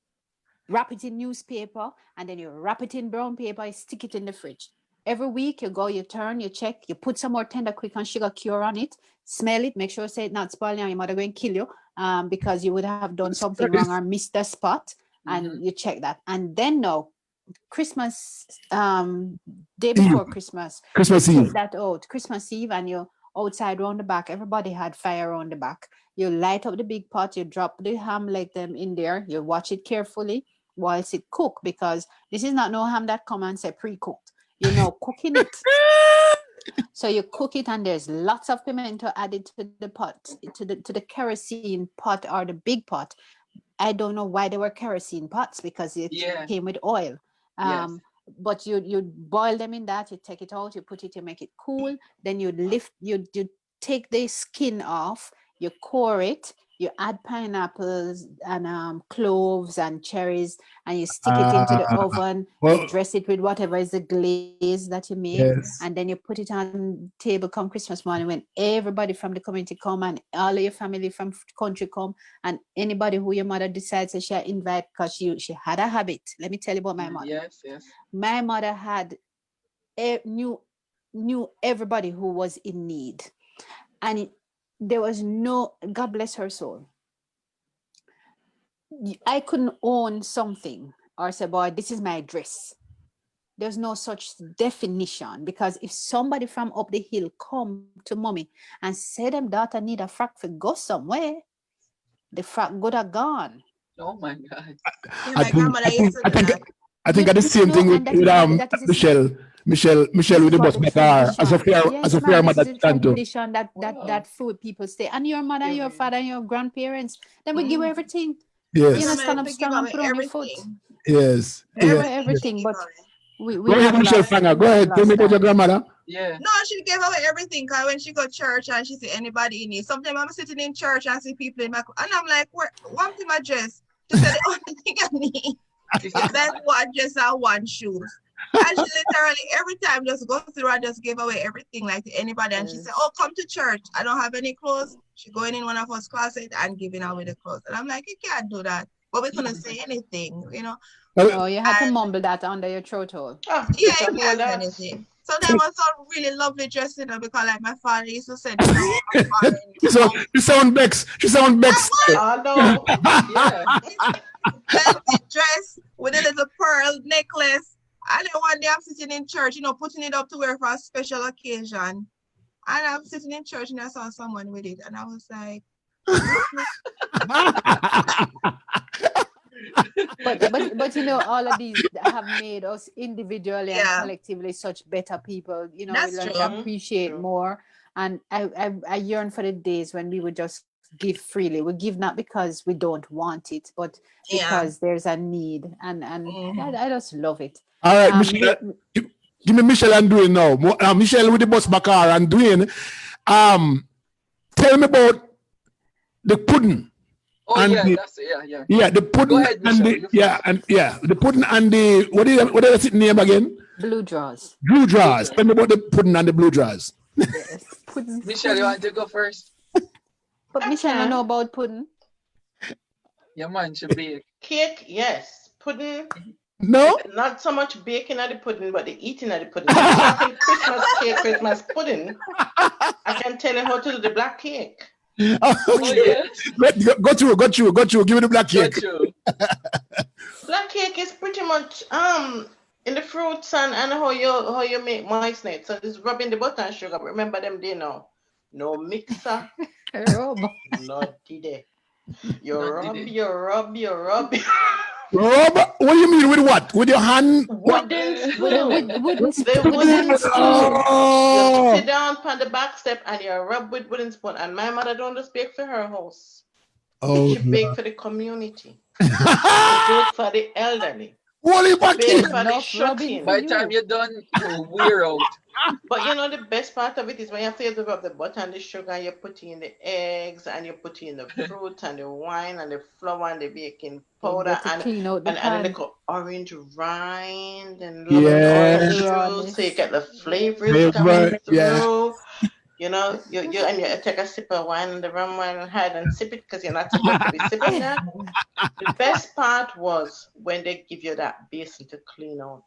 wrap it in newspaper, and then you wrap it in brown paper, you stick it in the fridge. Every week you go, you turn, you check, you put some more tender quick and sugar cure on it, smell it, make sure it's not spoiling, or your mother going to kill you because you would have done something wrong or missed the spot, and you check that. And then now, Christmas, day before Christmas Eve. Take that out, Christmas Eve, and you outside round the back, everybody had fire around the back. You light up the big pot, you drop the ham leg them in there, you watch it carefully whilst it cook, because this is not no ham that come and say pre-cooked. You know, cooking it. So you cook it, and there's lots of pimento added to the pot, to the kerosene pot or the big pot. I don't know why they were kerosene pots, because it came with oil. But you boil them in that, you take it out, you put it, you make it cool, then you take the skin off, you core it, You add pineapples and cloves and cherries, and you stick it into the oven. You Well, dress it with whatever is the glaze that you make, and yes. then you put it on table come Christmas morning when everybody from the community come and all of your family from country come, and anybody who your mother decides that she invite, because she had a habit. Let me tell you about my mother. Yes, yes. My mother knew everybody who was in need, and there was no, God bless her soul, I couldn't own something or say, boy, this is my dress. There's no such definition, because if somebody from up the hill come to mommy and say them daughter need a frock for go somewhere, the frock good are gone. Oh my God. Yeah, I my think grandmother I used think to I do think that. I think I the same No, thing and with that is Michelle this with is the what bus the bacar tradition. as a Yes, fair ma'am. This mother is the tanto. tradition that Wow. food people stay. And your mother, your Gilling. father, your grandparents, then we give Mm. everything. You know, Yes, stand Grandmother up to give strong and away put on your foot. everything. yes, Give yes, away Everything yes. she everything, give but away. Go ahead, Michelle Fanger. Go we have ahead. Tell me lost about your that. grandmother. Yeah. No, she gave away everything. Cause when she go to church and she see anybody in need, sometimes I'm sitting in church and see people in my, and I'm like, where, one thing my dress. She said the only thing I need is that one dress and one shoes. And she literally every time just go through and just give away everything like to anybody. And she said, oh, come to church. I don't have any clothes. She going in one of us closet and giving away the clothes. And I'm like, you can't do that. But we couldn't say anything, you know. Oh, you had to And mumble that under your throat hole. Oh, yeah, better you hold can't say that. anything. So that was a really lovely dress, you know, because like my father used to send me home a foreign So outfit. she sound Bex. She sound I Bex. was Oh no. Yeah. velvet dress with a little pearl necklace. And then one day I'm sitting in church, you know, putting it up to wear for a special occasion. And I'm sitting in church and I saw someone with it. And I was like, But you know, all of these have made us individually and yeah, collectively such better people. You know, we that's learn true. to Mm-hmm. appreciate True. more. And I yearn for the days when we would just give freely. We give not because we don't want it, but Yeah. because there's a need. And Mhm. I just love it. All right, Me, Michelle. Give me Michelle and Dwayne now. Michelle with the bus bacar and Dwayne. Um, tell me about the pudding Oh and yeah, the that's yeah. the Go pudding ahead, and Michelle. You first. the pudding and the what is it name again? blue draws. Blue Blue jars. Tell dress. me about the pudding and the blue jars. Yes. Pudding, Michelle, you pudding. want to go first? But I Michelle, I know can. about pudding. Your man should be. Cake, yes. Pudding, No. not so much baking of the pudding, but the eating of the pudding. If you're talking Christmas cake, Christmas pudding, I can tell you how to do the black cake. Oh Okay. yes. Go through. Give me the black cake. Got you. Black cake is pretty much in the fruits and how you make moisten it. So just rubbing the butter and sugar. Remember them day now. No mixer, Rub. no did. You Not did rub, it. you rub, you rub. Rob, what do you mean with what? With your hand? What? Wooden With a spoon. wooden The wooden wooden spoon. spoon. You sit Oh, down on the back step and you rub with wooden spoon. And my mother don't just bake for her house. oh, She bake for the community. She Lord. bake for the elderly. Holy She bake bucket. for the Enough rubbing for By shut-in. the time you. you're done, you wear out. But you know the best part of it is when you have to rub the butter and the sugar, and you put in the eggs and you put in the fruit and the wine and the flour and the baking You powder get to clean out the and a pan. little orange rind and a little bit of Yes, the orange Yes. juice, so you rawness. get the flavors coming Favorite. Yeah. through. You know, you take a sip of wine and the rum wine and hide and sip it because you're not supposed to be sipping that. The best part was when they give you that basin to clean out.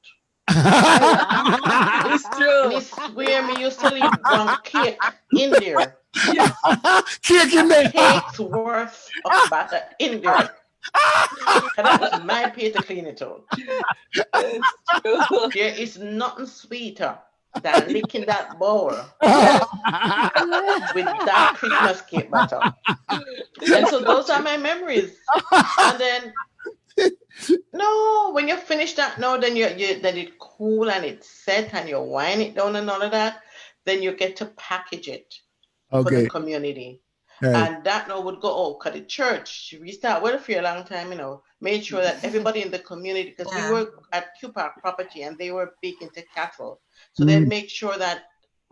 It's Me true. swear me used to leave one cake in there. Cake in A there. cake's worth of batter in there. And that was my pay to clean it out. It's true. There is nothing sweeter than licking that bowl with that Christmas cake batter. And so those are my memories. And then no, when you finish that now, then then it cool and it's set and you wind it down and all of that, then you get to package it for the Okay. community. Right. And that now would go out because the church, we start welfare a long time, made sure that everybody in the community, because we Yeah. were at Q Park property and they were big into cattle. So they Mm. make sure that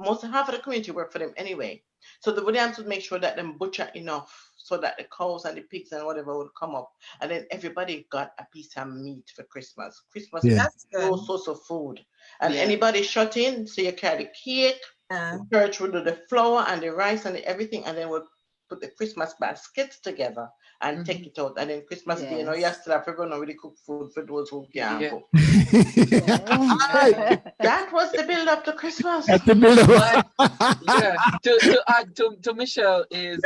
half of the community work for them anyway. So they would have to make sure that them butcher enough so that the cows and the pigs and whatever would come up. And then everybody got a piece of meat for Christmas. Christmas Yeah. is no source of food. And anybody shut in, so you carry the cake, the church would do the flour and the rice and everything, and then we'll put the Christmas baskets together and take it out. And then Christmas Day, you know, you still have to go and really cook food for those who can't cook. That was the build up to Christmas. That's the build up. Yeah. To add to Michelle is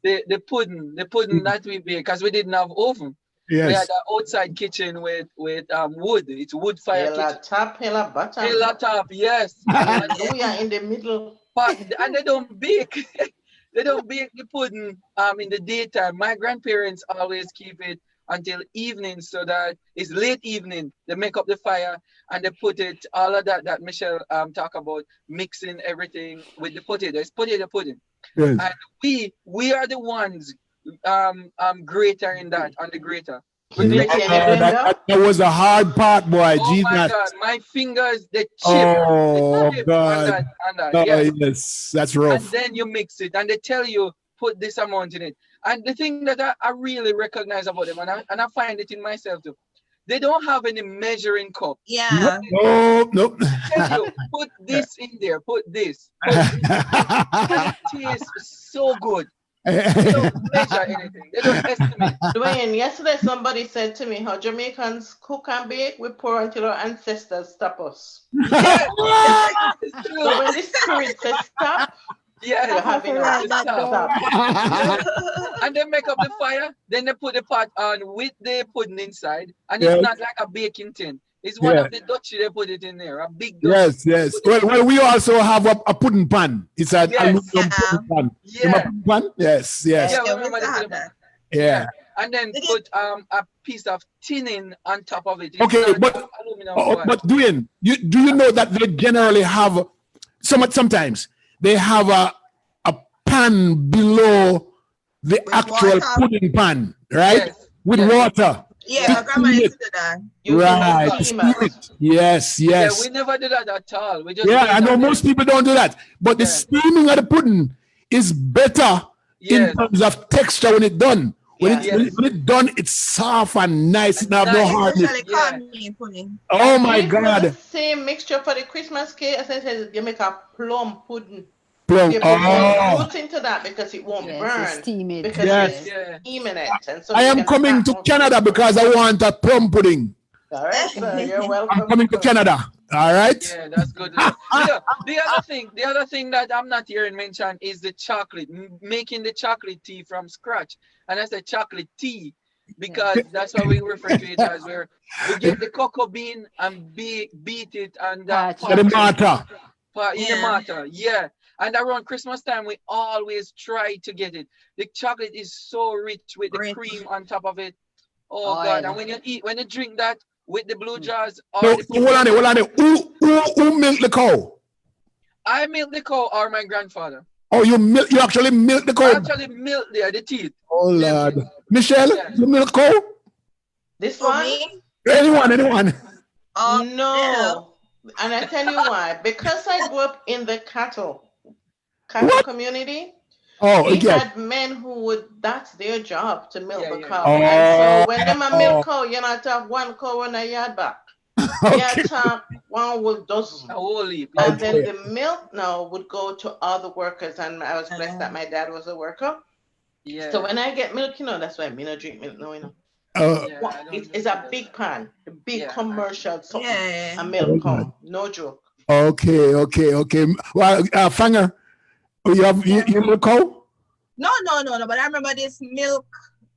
the pudding that we bake, because we didn't have oven. Yes. We had an outside kitchen with wood. It's wood fire kitchen. Top, bottom. Hella top, yes. We are in the middle. And they don't bake. They don't bake the pudding in the daytime. My grandparents always keep it until evening, so that it's late evening. They make up the fire and they put it, all of that Michelle talk about, mixing everything with the potato. It's potato pudding. Yes. And we are the ones greater in that, on the grater. That was a hard part, boy. Oh Jesus. my God, my fingers, they chip. Oh, they chip God. on that. Oh, Yes. yes, that's rough. And then you mix it and they tell you, put this amount in it. And the thing that I really recognize about them, and I find it in myself too, they don't have any measuring cup. Yeah. Nope. Tell you, put this in there, put this. It tastes so good. They don't measure anything. They don't estimate. Dwayne, yesterday somebody said to me how Jamaicans cook and bake, we pour until our ancestors stop us. Yeah. So when the spirit says stop, yeah, you're having to stop. And they make up the fire, then they put the pot on with the pudding inside, and Yes. it's not like a baking tin. It's one of the Dutchy, they put it in there, a big Yes, yes. Well, we also have a pudding pan. It's an Yes. aluminum pudding pan. Yeah. Remember pudding pan? Yes. Yeah, Yeah, we remember we the have pudding that. Yeah. And then put a piece of tinning on top of it. It's Okay, not but aluminum foil. but Dwayne, do you know that they generally have sometimes they have a pan below the With actual water. pudding pan, right? Yes. With Yes. water. Yeah, my grandma used to do that. You Right. can steam it. Yes, Yeah, yes. we never do that at all. We just Yeah, put it I know on there. most people don't do that. But the Yeah. steaming of the pudding is better in Yes. terms of texture when it's done. When Yeah. it's done, it's soft and nice. It don't have no Nice. hardness. Especially Yeah. corned meat pudding. Oh my This is the God. same mixture for the Christmas cake as I said, you make a plum pudding. Plum. You put more Oh, fruit into that because it won't Yes, burn. you steam it. Because Yes. you're Yeah. steaming it. And so I you am can coming pack to more Canada fruit. because I want a plum pudding. All right, sir, you're welcome. I'm coming to Canada. All right. Yeah, that's good. Leo, the other thing that I'm not hearing mentioned is the chocolate, making the chocolate tea from scratch. And I said chocolate tea because that's what we refer to it as, where we get the cocoa bean and beat it and Patch The mortar. in the mortar. Yeah. And around Christmas time, we always try to get it. The chocolate is so rich with the Rich. cream on top of it. Oh Oil. God! And when you drink that with the blue jars, or So, the hold on there. Who milk the cow? I milk the cow or my grandfather. Oh, you actually milk the I cow? actually milk the teeth. Oh Lord. Michelle, Yeah. you milk cow? This For one? me, Anyone? No. And I tell you why. Because I grew up in the cattle What? community, Oh, we okay. had men who would, that's their job to milk Yeah, the yeah. cow. Oh. And so when them a milk cow, you not have one cow in a yard back. You Okay. have one with dozen. A whole heap. And then Okay. the milk now would go to other workers. And I was blessed that my dad was a worker. Yeah. So when I get milk, that's why I don't drink milk now, Yeah, I don't It's do a that. big pan, a big Yeah. commercial something. yeah. A milk cow. No joke. Okay. Well, Fanger, you milk cow? No. But I remember this milk.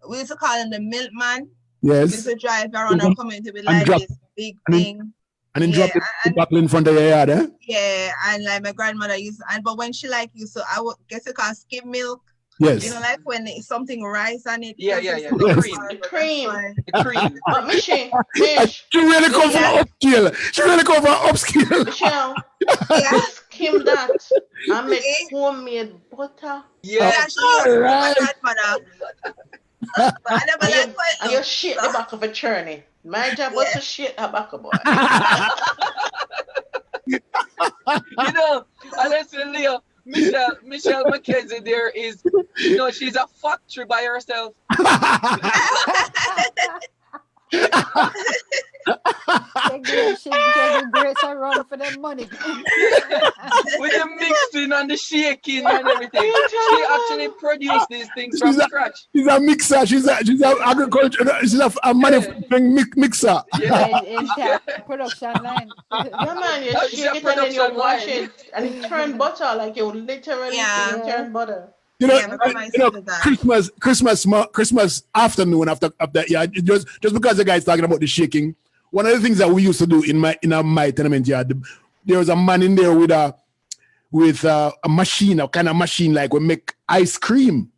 We used to call him the milkman. We used Yes. to drive around our community with And like drop- this big and then- thing. And then Yeah, drop the bottle in front of your yard, eh? Yeah, and like my grandmother used, but when she like used to, I would guess you call skim milk. Yes. You know, like when it's something rice on it. Yeah, that's yeah, just yeah, so the hard, cream. but The that's cream. fine. The cream. But Mish, She really come from Yeah. upscale. She really come from upscale. Michelle, Yeah, skim that. I make Okay. homemade butter. Yeah. yeah, she used to do my Alright. grandmother. But I never And like you, quite and you shake the back of a churning. My job was Yeah. to shake her back, boy. You know, and listen, Leo, Michelle Mackenzie there is, she's a factory by herself. She give Grace a run for the money. With the mixing and the shaking and everything. She actually produced these things from scratch. She's a mixer. She's a agriculture. She's a manufacturing mixer. Yeah, in production line. Yeah, man, you shake it and then you wash it and it turn butter, like you literally turn butter. Christmas afternoon after just because the guy's talking about the shaking. One of the things that we used to do in my tenement yard, there was a man in there with a machine, a kind of machine like we make ice cream,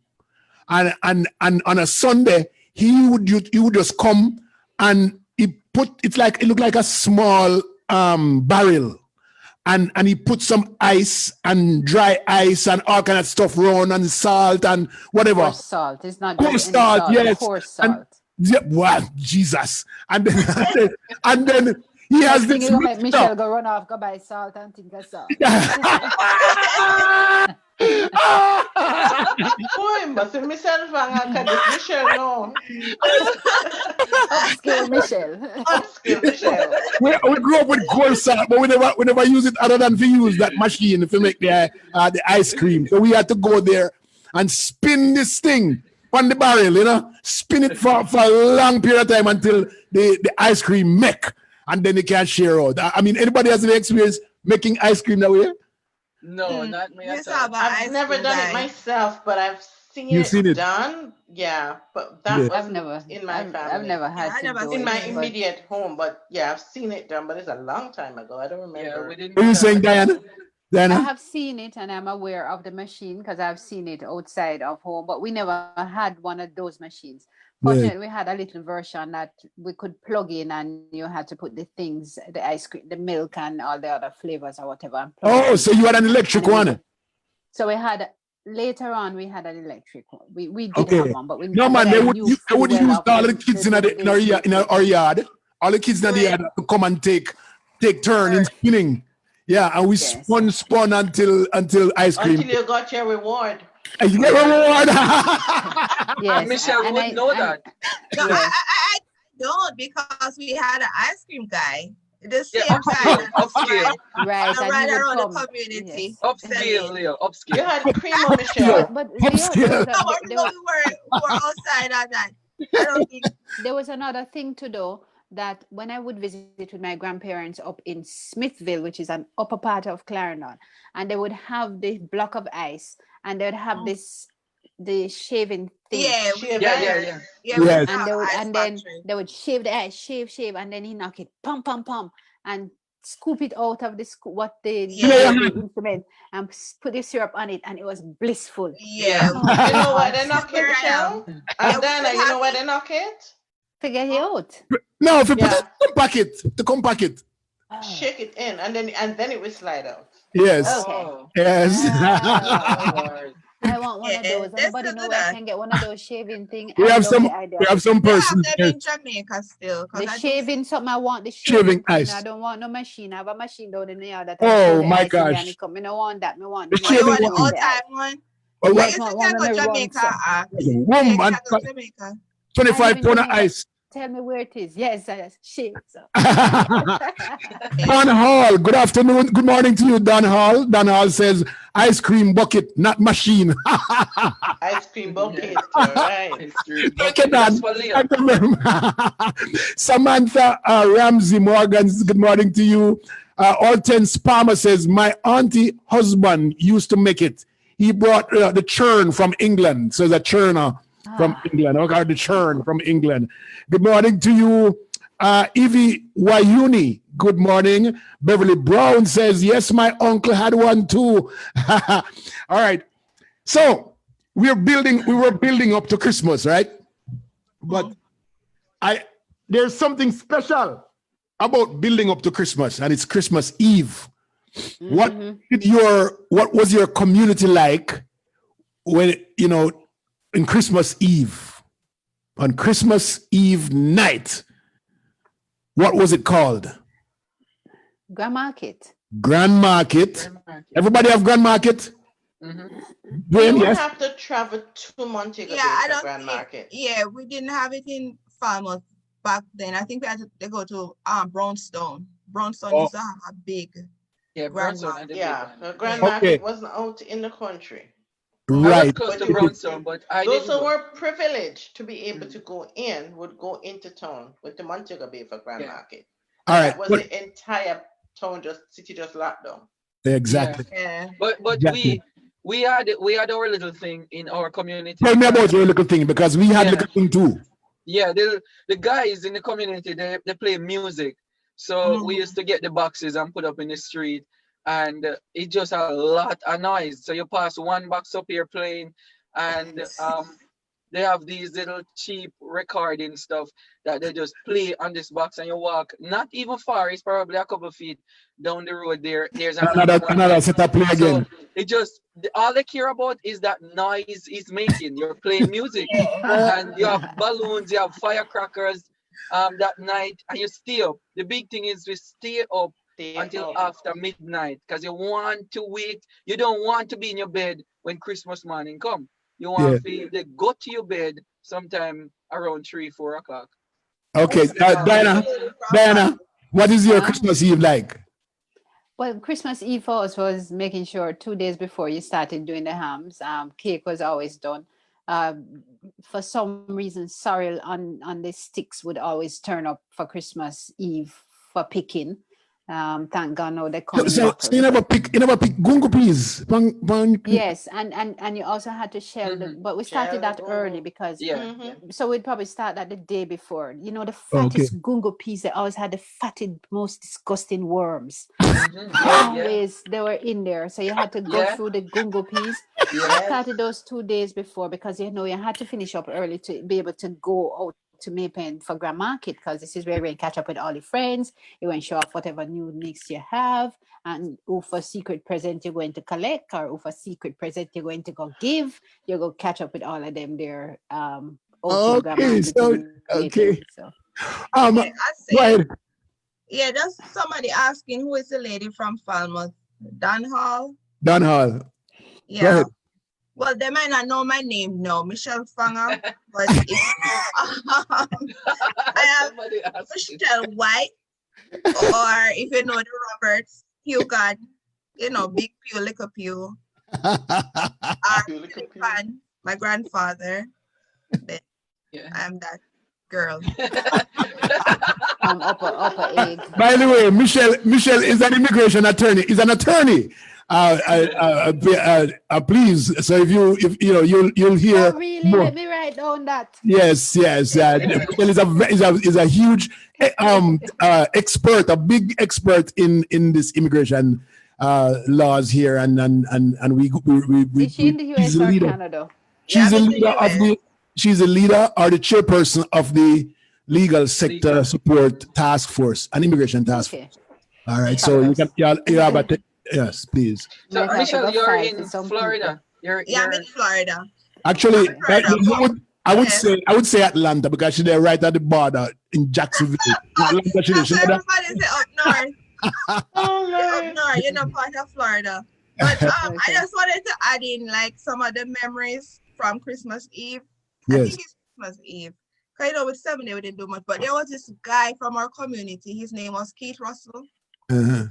and on a Sunday he would just come and it looked like a small barrel. And he put some ice and dry ice and all kind of stuff around and salt and whatever. Coarse salt. It's not coarse salt, yes. Coarse salt. Wow, Jesus. And then he has this. Michelle go run off, go buy salt and think of salt. Boy, but myself and Michelle, no. Upskill Michelle. We grew up with cold salt, but we never use it other than to use that machine to make the ice cream. So we had to go there and spin this thing on the barrel, spin it for a long period of time until the ice cream make, and then you can share out. I mean, anybody has any experience making ice cream that way? No, not me. I've never done it myself, but I've seen it done. Yeah, but that was never in my family. I've never had in my immediate home, but yeah, I've seen it done, but it's a long time ago. I don't remember. What are you saying, Diana? I have seen it and I'm aware of the machine because I've seen it outside of home, but we never had one of those machines. Fortunately, we had a little version that we could plug in and you had to put the things, the ice cream, the milk and all the other flavors or whatever. Oh, so you had an electric one? So later on we had an electric one. We did have one, but we no man, they would use all the kids in our yard. All the kids in the yard to come and take turn in spinning. Yeah, and we spun until ice cream. Until you got your reward. You get reward. Yes, Michelle would know that. No, I don't, because we had an ice cream guy. The same guy. Upscale. Right. Right around the community. Yes. Upscale, Leo. Upscale. You had cream, Michelle. But Leo, we were outside on that. I don't think. There was another thing to do. That when I would visit with my grandparents up in Smithville, which is an upper part of Clarendon, and they would have the block of ice, and they would have the shaving thing. Yeah. Yes. And then they would shave the ice, shave, and then he knock it, pum, and scoop it out of the instrument and put the syrup on it, and it was blissful. Yeah. You know why they knock it, Michelle? And Dana, you know why they knock it? Figure it out. No, if you put the compact it. Shake it in, and then it will slide out. Yes. Okay. Yes. I want one of those. Anybody know where I can get one of those shaving things? We have some person. They have them in Jamaica still. The shaving something. I want the shaving ice. I don't want no machine. I have a machine down in the yard that oh my gosh! I don't want that. I want the shaving one. The all-time one. Oh, I can go Jamaica. Woman, 25 pound of ice. Tell me where it is. Yes, shave. Don Hall, good afternoon. Good morning to you, Don Hall. Don Hall says, ice cream bucket, not machine. Ice cream bucket, all right. Thank you, Dan. Samantha Ramsey Morgan, good morning to you. Hortense Palmer says, my auntie husband used to make it. He brought the churn from England. So the churner from England. Okay, the churn from England. Good morning to you, Evie Wayuni. Good morning. Beverly Brown says, yes, my uncle had one too. All right. So we were building up to Christmas, right? But there's something special about building up to Christmas, and it's Christmas Eve. Mm-hmm. What was your community like when, in Christmas Eve? On Christmas Eve night, what was it called? Grandmarket. Grand Market. Grand Market. Everybody have Grand Market? Mm-hmm. You Dwayne, would yes. have to travel to Montego Yeah, Bay I for don't Grand think. Market. Yeah, we didn't have it in Falmouth back then. I think we had to go to Brownstone. Brownstone Oh, used to have a big Yeah, Grand Brownstone and Market. the big Yeah, one. the Grand Yeah. okay, Market wasn't out in the country. I was right. close But to it, Brownstone, but I those didn't who go. were privileged to be able Mm. to go in would go into town with the Montego Bay for Grand Yeah, Market. All And right. that was But the entire town, just city just locked down. yeah. exactly. Yeah. But Exactly. we had our little thing in our community Tell me because about your little thing because we had yeah, little thing too. yeah, the guys in the community they play music. So we Mhm. used to get the boxes and put up in the street, and it just a lot of noise. So you pass one box up here playing, and they have these little cheap recording stuff that they just play on this box, and you walk not even far. It's probably a couple of feet down the road. There's another one Another there. setup play So again. it just all they care about is that noise is making. You're playing music, and you have balloons, you have firecrackers that night, and you stay up. The big thing is we stay up Stay until up. after midnight because you want to wait. You don't want to be in your bed when Christmas morning come. You Yeah. want to go to your bed sometime around 3, 4 o'clock. Okay. Who's the Diana, lady from Diana, Falmouth? what is your Huh? Christmas Eve like? Well, Christmas Eve for us was making sure 2 days before you started doing the hams, cake was always done. For some reason, sorrel on the sticks would always turn up for Christmas Eve for picking. Thank God now they come in So bottles. you never pick gungo peas. Yes, and you also had to shell the, Mm-hmm. but we started Shell the that early gungo. because Yeah, yeah. Mm-hmm. so we'd probably start that the day before. You know, the Okay. fattest gungo peas, they always had the fatted, most disgusting worms. Mm-hmm. Yeah, yeah, Always they were in there. So you had to go yeah, through the gungo peas. So we yeah. Yes. started those 2 days before because you know you had to finish up early to be able to go out to Maypen for Grand Market because this is where you catch up with all your friends. You went show off whatever new mix you have and who for secret present you're going to collect or who for secret present you're going to go give. You go catch up with all of them there out in Grand Okay. Market So in Maypen. okay. So Um, Yeah, I go say. ahead. Yeah, that's somebody asking who is the lady from Falmouth. Dan Hall. Don Hall. Go Yeah. ahead. Well, they might not know my name now, Michelle Fanger, but if I have Somebody asked it. Michelle White, or if you know the Roberts, Hugh God, Big Pew, Little Pew, or You look Philip up you. Pan, my grandfather, then Yeah. I'm that girl. upper egg. By the way, Michelle is an immigration attorney. Is an attorney. Please. So if you know, you'll hear Oh really? more. Let me write down that. Yes, yes. Michelle is a huge expert, a big expert in this immigration laws here, and Is she in the she's US the or leader. Canada? Yeah, She's I'm the in the leader of US. the. She's the leader or the chairperson of the legal sector Legal. support task force, an immigration task force. Okay. All right, so you can, Fabulous. you have a, yes, please. So Might have to Michelle, go you're fight for in some people. Florida. You're Yeah, I'm in Florida. Actually, Okay. Florida. I would Yes. say Atlanta because she's there right at the border in Jacksonville. Atlanta, That's she why know that? everybody say up north. Oh, Up Lord. north, part of Florida. But I Okay. just wanted to add in like some of the memories from Christmas Eve. I Yes. think it's Christmas Eve. Because with 7 days we didn't do much. But there was this guy from our community. His name was Keith Russell. Uh-huh.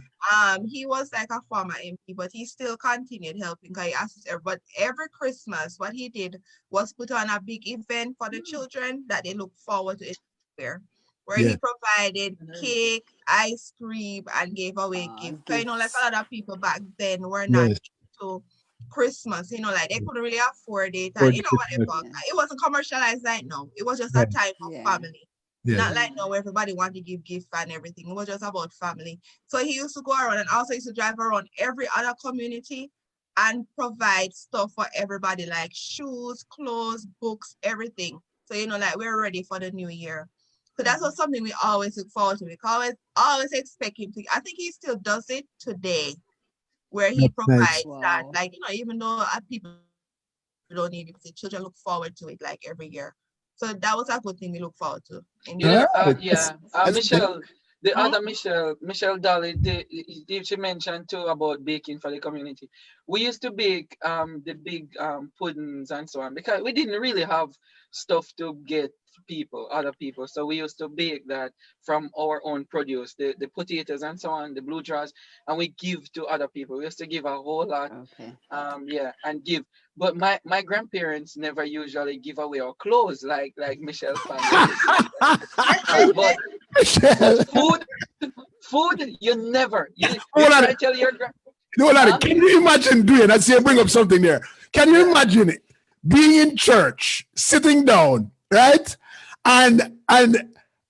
He was like a former MP, but he still continued helping. He asked but every Christmas, what he did was put on a big event for the children that they look forward to it there, where Yeah. he provided cake, ice cream, and gave away gifts. So, like Gifts. a lot of people back then were not Yes. into Christmas, like they couldn't really afford it, For and the whatever. Yeah. It wasn't commercialized like now. It was just Yeah. a time of Yeah. family. Yeah. Not like now everybody wanted to give gifts and everything. It was just about family. So he used to go around and also used to drive around every other community and provide stuff for everybody, like shoes, clothes, books, everything. So like we're ready for the new year. So that's was something we always look forward to. We always expect him to. I think he still does it today, where he That's provides nice. that, Wow. like even though people don't need it, the children look forward to it like every year. So that was a good thing we look forward to. You Enjoy. know, All right. yeah. That's good. Michelle, The other Michelle Dolly, she mentioned too about baking for the community. We used to bake the big puddings and so on because we didn't really have stuff to get other people. So we used to bake that from our own produce, the potatoes and so on, the blue jars, and we give to other people. We used to give a whole lot, Okay. and give. But my grandparents never usually give away our clothes like Michelle's family did. But Michelle, food, you never. You hold on. try to tell your Hold on. Huh? Can you imagine doing? I see you bring up something there. Can you imagine it? Being in church, sitting down, right? And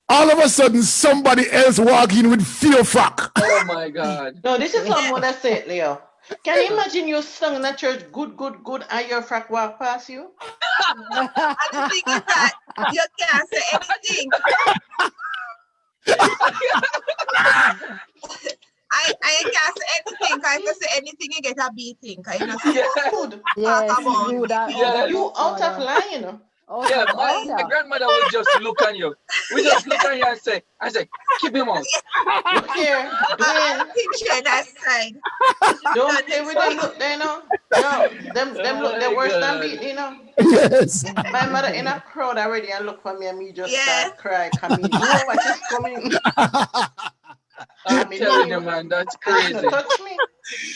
all of a sudden somebody else walking with fear fuck. Oh my God. No, this is someone that said, Leo. Can you imagine you sung in a church, good, good, good, and your frack walk past you? And the thing is that you can't say anything. I can't say anything. Because if you say anything, you get a beating. Because you know, Food. Yes, about food and Yes. You out of line. Yeah, my grandmother would just look on you. We just look on you and say, keep him out. Look here, I Dwayne. picture that side. Don't play with them look there, you know. No, them look they're worse than beating, you know. Yes. My mother in a crowd already and look for me and me just Yeah. start crying. Come in, know what is coming. I'm telling you, man, that's crazy. Touch me.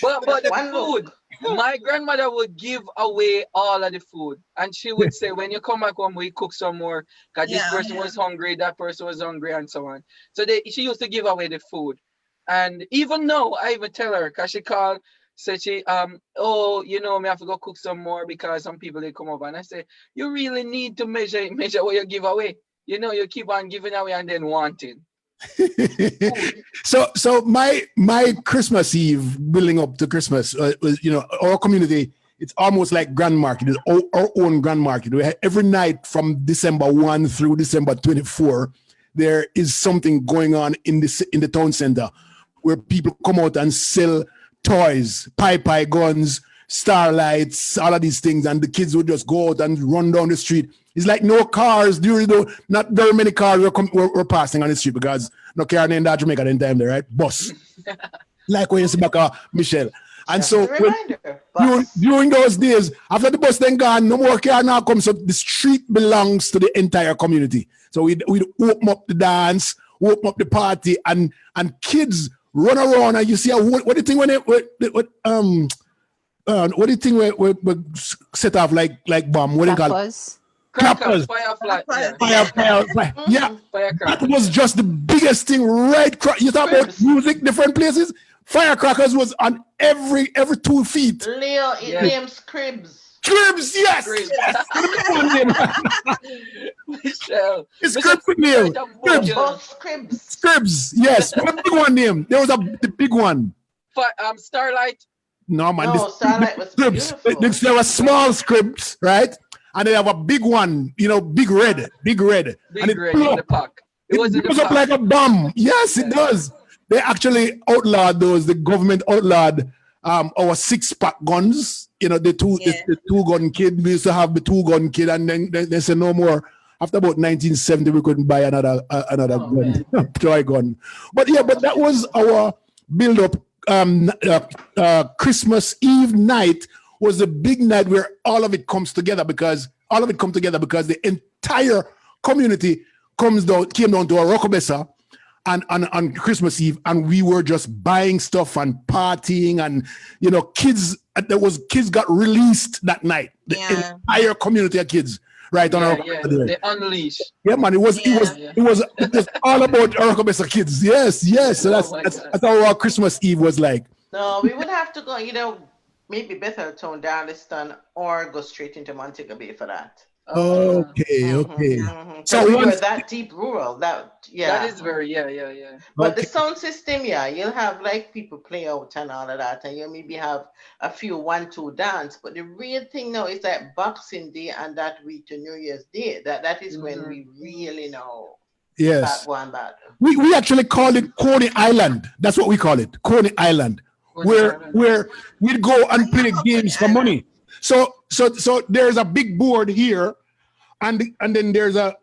But the One food, my grandmother would give away all of the food. And she would say, when you come back home, we cook some more. Because this person was hungry, that person was hungry, and so on. So she used to give away the food. And even now, I even tell her, because she called, said she, me have to go cook some more because some people, they come over. And I say, you really need to measure what you give away. You know, you keep on giving away and then wanting. So my Christmas Eve building up to Christmas was, our community, it's almost like grand market. It's our own grand market. We have, every night from December 1 through December 24, there is something going on in the town center where people come out and sell toys, pie guns, starlights, all of these things, and the kids would just go out and run down the street. It's like no cars, not very many cars were passing on the street because no car named that Jamaica in time there, right? Bus. Like when you see back Michelle. And so during those days, after the bus then gone, no more car now comes, so the street belongs to the entire community. So we'd open up the dance, open up the party, and kids run around, and you see what do you think when what do you think we set off like bomb? What do you call it? Crackers, firefly. Fire. Yeah. That was just the biggest thing, right? You talk about music, different places. Firecrackers was on every 2 feet. Leo, it names Cribs. Cribs, yes. Michelle. It's Cribs with Leo. Cribs, yes. What big one name? There was the big one. Starlight. No, man. No, Starlight was beautiful. There were small scripts, right? And they have a big one, big red. And it red in the pack. It goes up like a bomb. Yes, it does. They actually outlawed those. The government outlawed our 6-pack guns. The two gun kid. We used to have the 2-gun kid, and then they said no more. After about 1970, we couldn't buy another gun, toy gun. But that was our build up. Christmas Eve night was the big night where all of it comes together because the entire community came down to a Rockabessa on Christmas Eve, and we were just buying stuff and partying, and kids got released that night. The entire community of kids, right on our they unleashed. Yeah, man, it was all about Rockabessa kids. Yes. So that's how our Christmas Eve was like. No, we would have to go, maybe Betheltown, Darlington, or go straight into Montego Bay for that. Okay. So we were that deep rural. That is very But the sound system, you'll have like people play out and all of that, and you maybe have a few 1-2 dance. But the real thing now is that Boxing Day and that week to New Year's Day. That is when we really know. Yes. Bad. We actually call it Coney Island. That's what we call it, Coney Island. Where we'd go and play games for money. So there's a big board here, and then there's a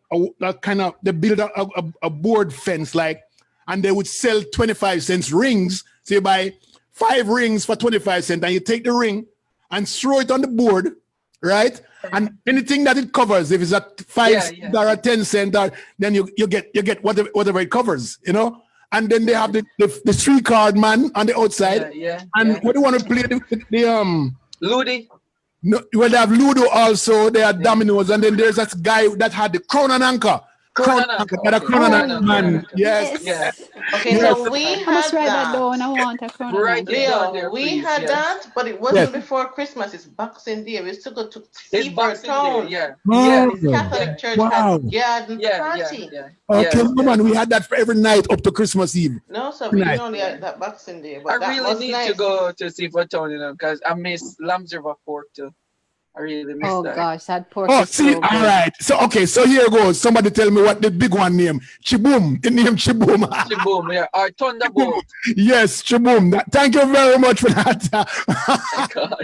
kind of they build a board fence, like, and they would sell 25 cents rings. So you buy 5 rings for 25 cents, and you take the ring and throw it on the board, right? And anything that it covers, if it's at 5 cents or 10 cents, then you get whatever it covers, you know. And then they have the 3-card man on the outside. And when you want to play the Ludi. no, well, they have Ludo also, they have dominoes, and then there's that guy that had the crown and anchor. Crown and anchor, Okay. crown and anchor, man. Yes. Yeah. Okay, so we I had must write that that. down. I want a crown. Write it down Leo, there, we please. had that, but it wasn't before Christmas. It's Boxing Day. We still go to It's see for Boxing town. Day, yeah. Oh, The Catholic Church wow. had garden party. Okay, man, we had that for every night up to Christmas Eve. No, sir, we didn't only had that Boxing Day. But I that really was need nice. to go to see for town, you know, because I miss Lamb's River Pork too. I really miss that. Gosh, that pork Oh, is see, so all good. right. So, okay, so here goes. Somebody tell me what the big one name. Chiboom. The name Chiboom. Chiboom, yeah. Or Thunderbolt. Yes, Chiboom. Thank you very much for that.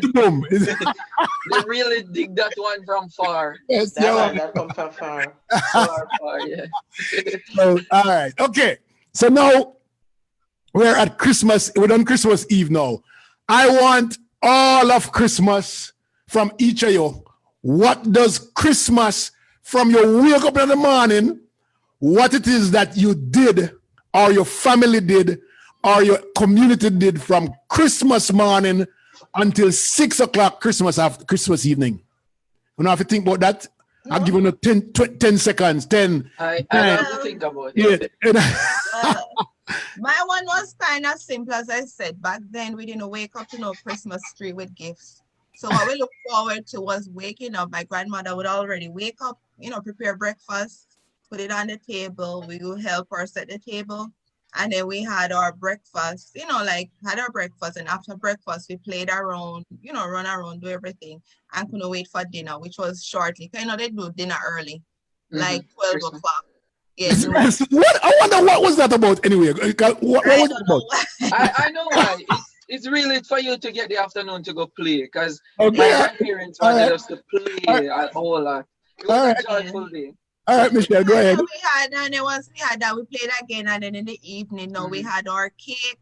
Chiboom. They really dig that one from far. Yes, That come from far. Far, yeah. So, all right. Okay. So now we're at Christmas. We're on Christmas Eve now. I want all of Christmas from each of you. What does Christmas, from your wake up in the morning, what it is that you did, or your family did, or your community did from Christmas morning until 6 o'clock Christmas evening? You know, if you think about that, I'll give you 10 seconds. 10. I have to think about it. My one was kind of simple, as I said. Back then, we didn't wake up to no Christmas tree with gifts. So what we look forward to was waking up. My grandmother would already wake up, you know, prepare breakfast, put it on the table. We would help her set the table. And then we had our breakfast, you know, like had our breakfast. And after breakfast, we played around, you know, run around, do everything. And couldn't wait for dinner, which was shortly. You know, they do dinner early, like 12 o'clock. Yes. What? I wonder what was that about anyway? What was it about? I know why. It's really for you to get the afternoon to go play, because Okay. my grandparents wanted us to play a whole lot. It was a joyful day. All right, Michelle, go ahead. So we had that, we played again, and then in the evening, we had our cake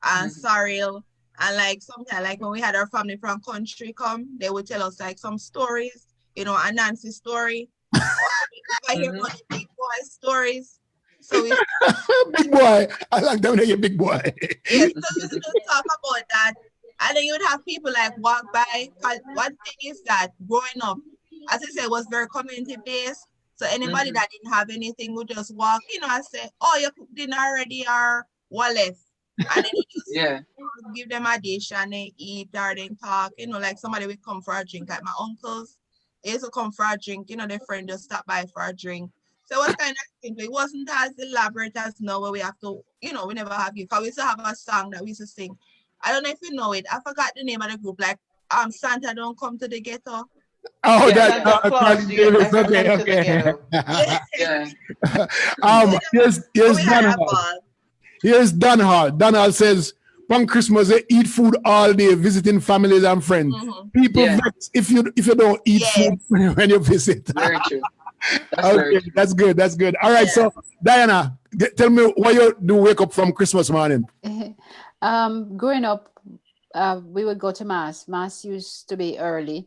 and cereal, and like sometimes, like when we had our family from country come, they would tell us like some stories, you know, a Nancy story. I hear about the big boy stories. So we big boy. I like that when you big boy. yes, so we used to talk about that. And then you'd have people like walk by. Cause one thing is that growing up, as I said, it was very community based. So anybody that didn't have anything would just walk, you know, and say, "Oh, you cooked dinner already," or "What left?" And then you just give them a dish and they eat or they talk, you know, like somebody would come for a drink, like my uncles. They used to come for a drink, you know, their friend just stop by for a drink. So it was kind of simple. It wasn't as elaborate as now where we have to, you know, we never have gift. Because we used to have a song that we used to sing. I don't know if you know it. I forgot the name of the group. Like, Santa Don't Come to the Ghetto. Oh, Yeah, here's Donhall. Donhall says, on Christmas, they eat food all day, visiting families and friends. People vex if you don't eat food when you visit. Very true. That's good. That's good. All right. So, Diana, tell me why you do wake up from Christmas morning. Growing up, we would go to mass. Mass used to be early.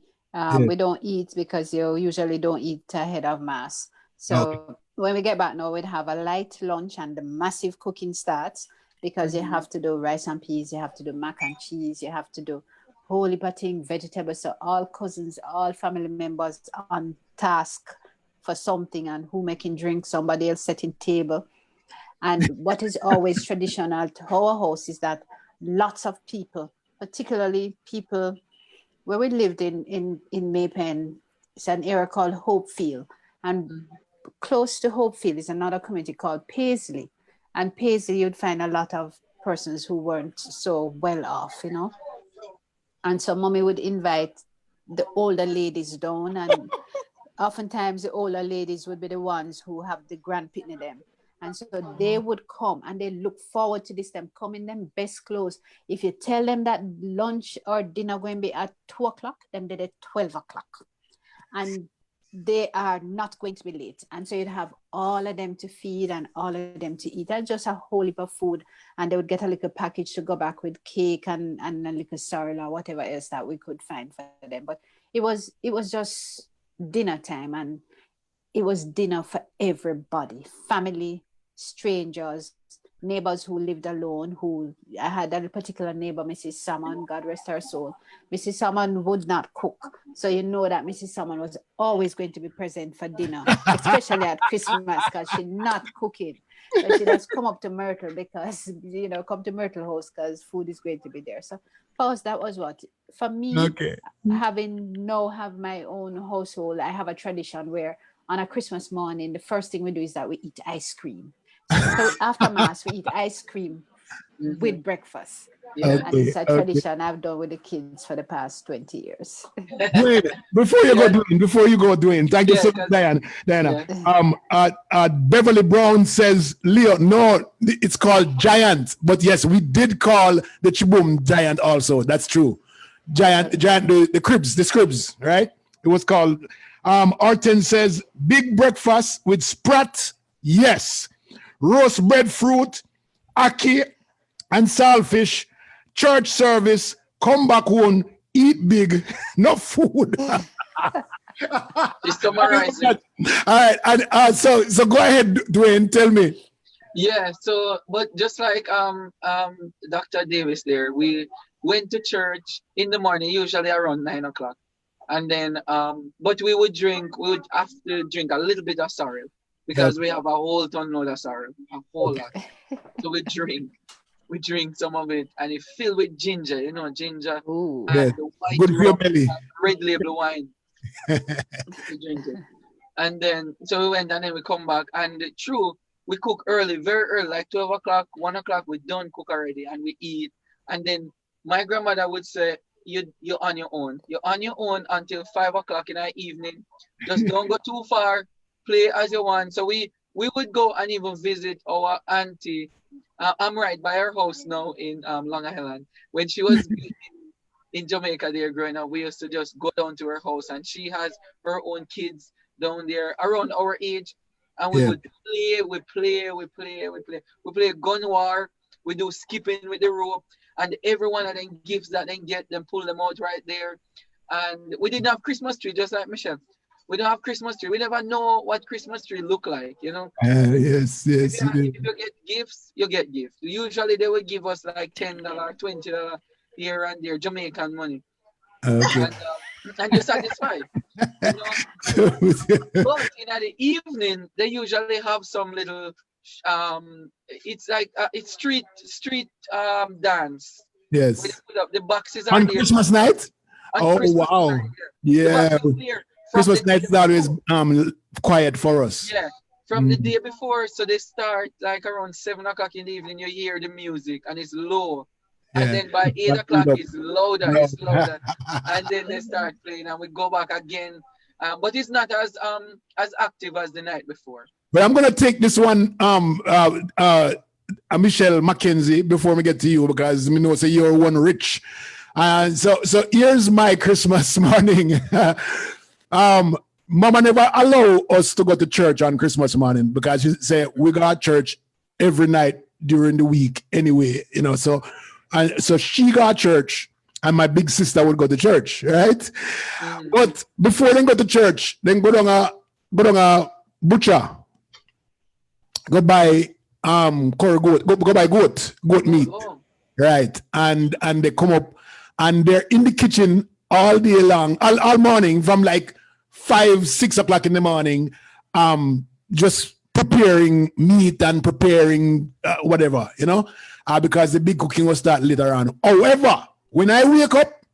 We don't eat because you usually don't eat ahead of mass. So when we get back now, we'd have a light lunch and the massive cooking starts, because you have to do rice and peas, you have to do mac and cheese, you have to do whole heap of things, vegetables. So all cousins, all family members on task for something, and who making drinks, somebody else setting table. And what is always traditional to our house is that lots of people, particularly people where we lived in Maypen, it's an area called Hopefield. And close to Hopefield is another community called Paisley. And Paisley, you'd find a lot of persons who weren't so well off, you know. And so mommy would invite the older ladies down, and oftentimes the older ladies would be the ones who have the grand pitney them. And so they would come and they look forward to this, them come in them best clothes. If you tell them that lunch or dinner going to be at 2 o'clock, then they're at 12 o'clock. And they are not going to be late. And so you'd have all of them to feed and all of them to eat, and just a whole heap of food. And they would get a little package to go back with cake and a little cereal or whatever else that we could find for them. But it was just dinner time, and it was dinner for everybody, family, strangers, neighbors who lived alone. I had a particular neighbor, Mrs. Salmon, God rest her soul. Mrs. Salmon would not cook. So you know that Mrs. Salmon was always going to be present for dinner, especially at Christmas, because she's not cooking. But she does come up to Myrtle because, come to Myrtle House because food is going to be there. So for us, that was what? For me, having have my own household, I have a tradition where on a Christmas morning, the first thing we do is that we eat ice cream. So after Mass, we eat ice cream with breakfast. Yeah. And it's a tradition I've done with the kids for the past 20 years. Wait, before you go, Dwayne, thank you so much, Diana. Yeah. Beverly Brown says, Leo, no, it's called Giant. But yes, we did call the Chiboom Giant also. That's true. Giant, the cribs, right? It was called. Arten says, big breakfast with sprat, yes. Roast breadfruit, ackee, and saltfish, church service, come back home, eat big, no food. It's summarizing. All right, and so go ahead, Dwayne, tell me. Yeah, so but just like Dr. Davis there, we went to church in the morning, usually around 9 o'clock. And then but we would have to drink a little bit of sorrel because we have a whole ton load of sorrel, a whole lot. So we drink some of it, and it's filled with ginger, ginger. Ooh. And the white Good for your belly. red label wine. We drink it. And then so we went, and then we come back, and we cook early, very early, like 12 o'clock, 1 o'clock, we done cook already, and we eat. And then my grandmother would say, you're on your own. You're on your own until 5 o'clock in the evening. Just don't go too far. Play as you want. So we would go and even visit our auntie. I'm right by her house now in Long Island. When she was in Jamaica there growing up, we used to just go down to her house, and she has her own kids down there around our age. And we would play. We play gun war. We do skipping with the rope. And every one of them gifts that they get, them pull them out right there. And we didn't have Christmas tree, just like Michelle. We don't have Christmas tree. We never know what Christmas tree look like, Yes. If you get gifts, you get gifts. Usually they will give us like $10, $20 here and there, Jamaican money. Okay. And you're satisfied. But in the evening, they usually have some little it's like it's street dance. Yes. With the boxes On Christmas night? Christmas wow. night, Yeah. Christmas night is always quiet for us. Yeah. From the day before, so they start like around 7 o'clock in the evening, you hear the music and it's low. Yeah. And then by 8 o'clock it's louder, and then they start playing, and we go back again. But it's not as active as the night before. But I'm gonna take this one, Michelle Mackenzie, before we get to you, because we know you're one rich. So here's my Christmas morning. Mama never allow us to go to church on Christmas morning because she say we go to church every night during the week anyway, So she go to church, and my big sister would go to church, right? But before they go to church, then go down a butcher. Go buy go buy goat meat, right? And they come up, and they're in the kitchen all day long, all morning, from like 5, 6 o'clock in the morning, just preparing meat and preparing whatever, because the big cooking will start later on. However, when I wake up,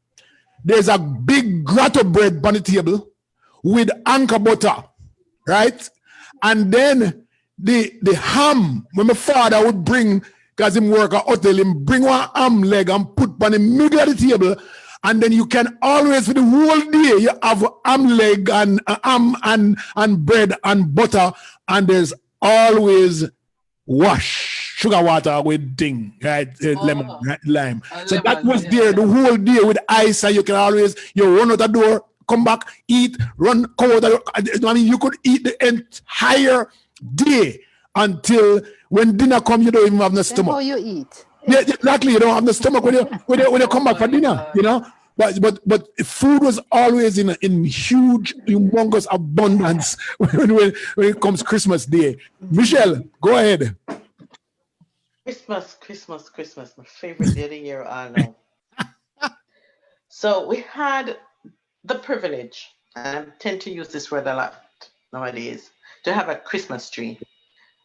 there's a big grotto bread on the table with anchor butter, right? And then the ham, when my father would bring, because him work at hotel, him bring one ham leg and put on the middle of the table, and then you can always, for the whole day, you have ham leg and ham and bread and butter, and there's always sugar water with right? Lemon, right? Lime. So that was there the whole day with ice, and you run out the door, come back, eat, run, come out. I mean, you could eat the entire day until when dinner come, you don't even have no Then stomach. how you eat? Yeah, exactly. You don't have the stomach when you come back for dinner. You know, but food was always in huge, humongous abundance when it comes Christmas Day. Michelle, go ahead. Christmas, my favorite day of the year, I know. So we had the privilege, and I tend to use this word a lot nowadays, to have a Christmas tree.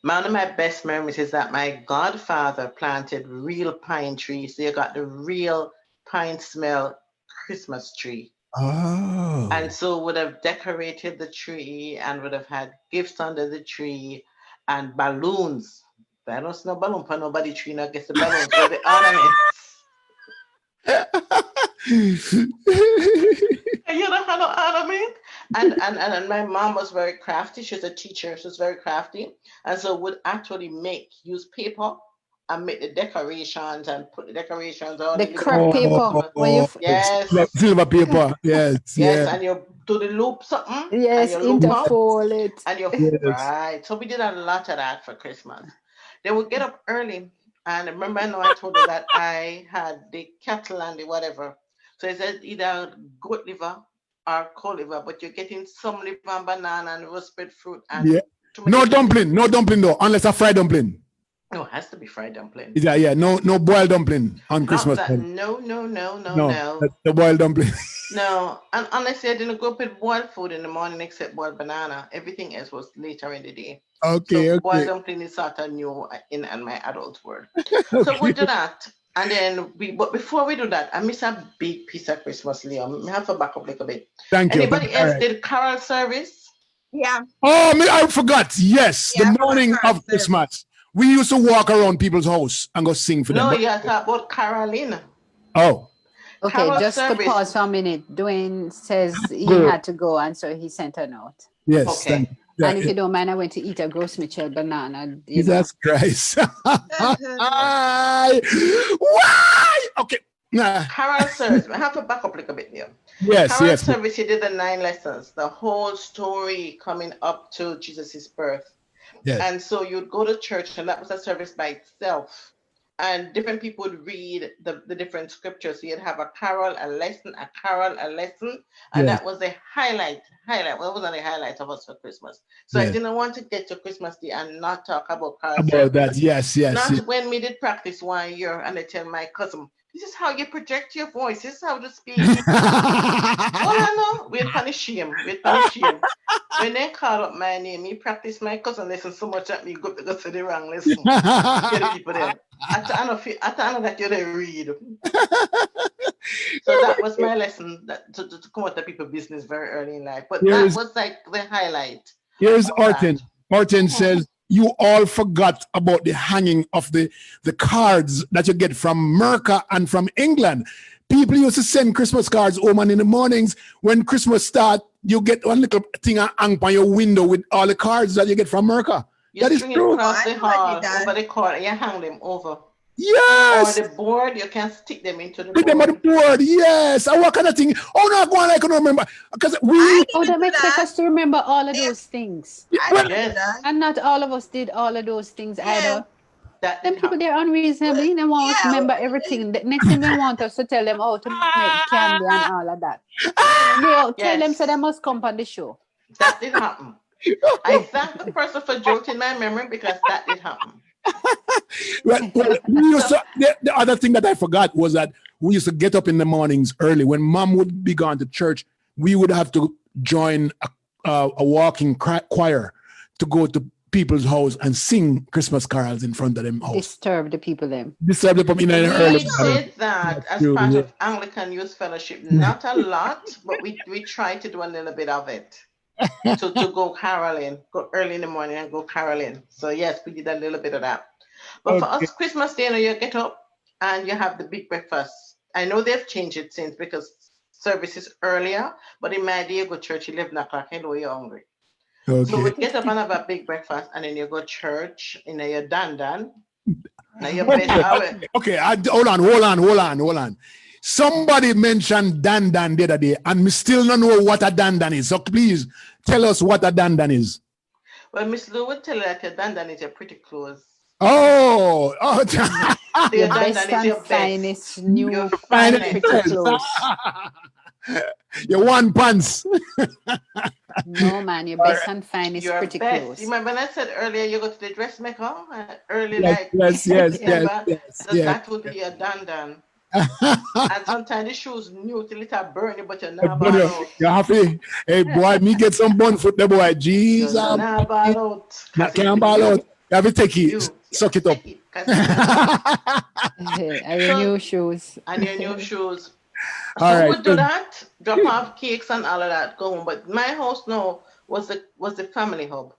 One of my best memories is that my godfather planted real pine trees. So you got the real pine smell Christmas tree. Oh. And so would have decorated the tree and would have had gifts under the tree and balloons. But I don't see no balloon for nobody tree, not get the balloons for the ornaments. You know how to ornament? And my mom was very crafty. She was a teacher. She was very crafty. And so would actually use paper and make the decorations and put the decorations on The the crepe paper. When you yes. Silver paper. Yes. Yes, and you do the loop something. yes, and you loop up, interfold it. and you Yes. right. So we did a lot of that for Christmas. Then we get up early. And remember, I know I told you that I had the cattle and the whatever. So it said either goat liver or cow liver, but you're getting some liver and banana and roasted fruit and Yeah. No dumpling though, unless a fried dumpling. No, it has to be fried dumpling. Yeah. No boiled dumpling on Christmas. No. That's the boiled dumpling. No, and honestly, I didn't go up with boiled food in the morning except boiled banana. Everything else was later in the day. Okay. Boiled dumpling is sort of new in my adult world. So we'll do that. And then but before we do that, I miss a big piece of Christmas, Leo. I have to back up a little bit. Thank you. Anybody else did carol service? Yeah. Oh, I forgot. Yes, Yeah, the morning of Christmas. We used to walk around people's house and go sing for them. No, you're talking about caroling. Oh. Okay, Carol just service. to pause for a minute. Dwayne says he had to go, and so he sent a note. Yes. Okay. And if you don't mind, I went to eat a Gross Mitchell banana. Jesus Christ. Why? Okay. Carol service. I have to back up a little bit here. Yes, Carol yes. service, he did the 9 lessons, the whole story coming up to Jesus' birth. Yes. And so you'd go to church, and that was a service by itself. And different people would read the different scriptures. So you'd have a carol, a lesson, and that was the highlight. Well, wasn't the highlight of us for Christmas. So I didn't want to get to Christmas Day and not talk about carol service. That, yes. Not when we did practice 1 year, and I tell my cousin, this is how you project your voice. This is how to speak. Oh, no. We'd punish him. When they call up my name, me practice my cousin lesson so much that me go to the wrong lesson. Get the people there. I know that you don't read. So that was my lesson, to come out to people's business very early in life. But that was like the highlight. Here's Orton. Orton says, you all forgot about the hanging of the cards that you get from America and from England. People used to send Christmas cards home, and in the mornings when Christmas starts, you get one little thing hang on your window with all the cards that you get from America. That is true. Across the hall, over the corner, you hang them over. Yes. Or the board, you can stick them into the board. Them on the board, yes. And what kind of thing? Oh no, go on, I can remember. Because that expect us to remember all of those things. And not all of us did all of those things either. Them people, they're unreasonable. They want us to remember everything. The next thing they want us to tell them how to make candy and all of that. Tell them so they must come on the show. That did happen. I thank the person for jolting my memory, because that did happen. Well, the other thing that I forgot was that we used to get up in the mornings early. When Mom would be gone to church, we would have to join a walking choir to go to people's house and sing Christmas carols in front of them house. Disturb the people them. Disturb the people in the early. We did that as part of Anglican Youth Fellowship. Not a lot, but we tried to do a little bit of it. to go caroling, go early in the morning and go caroling. So yes, we did a little bit of that. But for us, Christmas Day, you get up and you have the big breakfast. I know they've changed it since, because service is earlier, but in my day, you go to church 11 o'clock, hello, you're hungry. Okay. So we get up and have a big breakfast, and then you go to church in your dandan. Now your okay, hold on. Somebody mentioned dandan the other day, and we still don't know what a dandan is. So please tell us what a dandan is. Well, Miss Lou would tell you that your dandan is your pretty clothes. Oh, So your dandan is your finest best. new Your pretty finest. clothes. Your one pants. No, man, your best and finest Your pretty best. clothes. You remember when I said earlier you go to the dressmaker early, Yes, like yes, December? So yes. that would be your dandan. And sometimes the shoes new till it burn you, but you're not ball out. You're happy. Hey, boy, me get some bun foot there, boy. Jesus. You're not ball out. Not can't ball out. You have to take it. You Suck it up. And your new shoes. And your new shoes. All So right. who would do that? Drop off cakes and all of that, go home. But my house now was the family hub.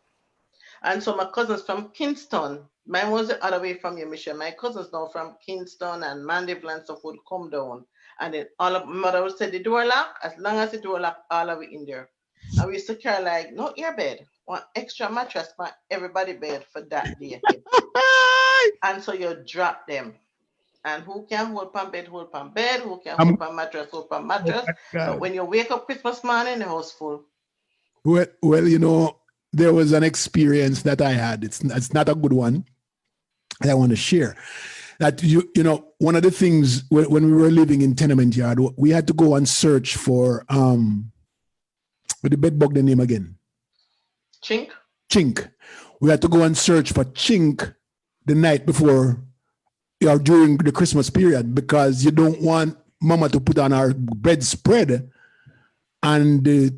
And so my cousins from Kingston, mine was the other way from you, Michelle. My cousins now from Kingston and Mandeville and stuff would come down. And then all of my mother would say the door lock, as long as the door lock, all of it in there. And we used to carry like, no ear bed, one extra mattress for everybody bed for that day. And so you drop them. And who can hold pan bed, hold pan bed. Who can hold pan mattress, hold pan mattress. So when you wake up Christmas morning, the house full. Well, you know, there was an experience that I had. It's not a good one that I want to share. That you know, one of the things when we were living in tenement yard, we had to go and search for with the bed bug the name again. Chink. Chink. We had to go and search for chink the night before or during the Christmas period because you don't want mama to put on our bedspread and the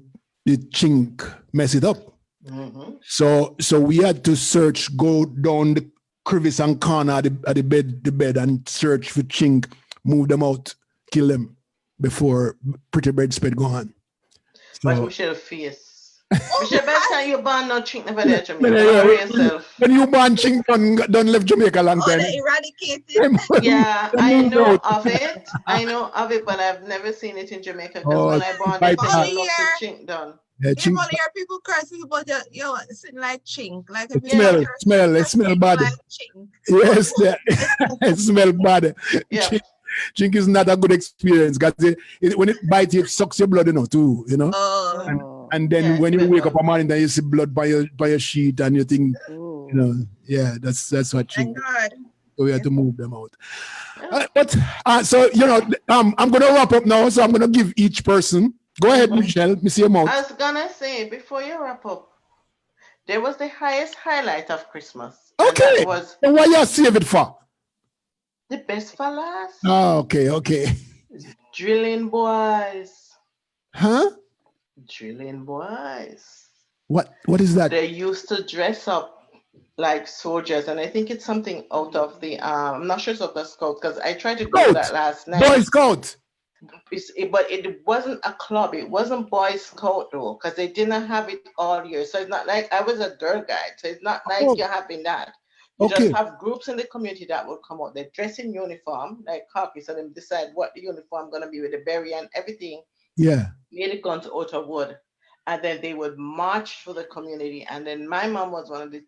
chink mess it up. Mm-hmm. So we had to search, go down the crevice and corner at the bed and search for chink, move them out, kill them before pretty bedspread go on. Watch Michelle face. Michelle, by the time you born, no chink never there, Jamaica. Yourself. When you born, chink done left Jamaica long time. They eradicated. Yeah, I know of it. I know of it, but I've never seen it in Jamaica because when I born, they said you look the chink done. Yeah, you only hear people cursing about yo, it's like chink. Like it smell bad. Like chink. Yes, it smell bad. Yeah. Chink is not a good experience because when it bites you, it sucks your blood, too, And then when you wake up a morning, then you see blood by your sheet, and you think, that's what chink. So we had to move them out. So I'm gonna wrap up now. So I'm gonna give each person. Go ahead, Michelle. Let me see your mouth. I was gonna say before you wrap up, there was the highest highlight of Christmas. Okay. And why you save it for? The best for last. Oh, okay. Drilling boys. Huh? Drilling boys. What is that? They used to dress up like soldiers, and I think it's something out of the I'm not sure it's of the Scout because I tried to do that last night. Boy Scout. But it wasn't a club. It wasn't Boy Scout though, because they didn't have it all year. So it's not like I was a girl guide. So it's not like you're having that. You just have groups in the community that will come out. They dress in uniform, like khaki, so they decide what the uniform gonna be with the berry and everything. Yeah. Made the guns out of wood, and then they would march through the community. And then my mom was one of the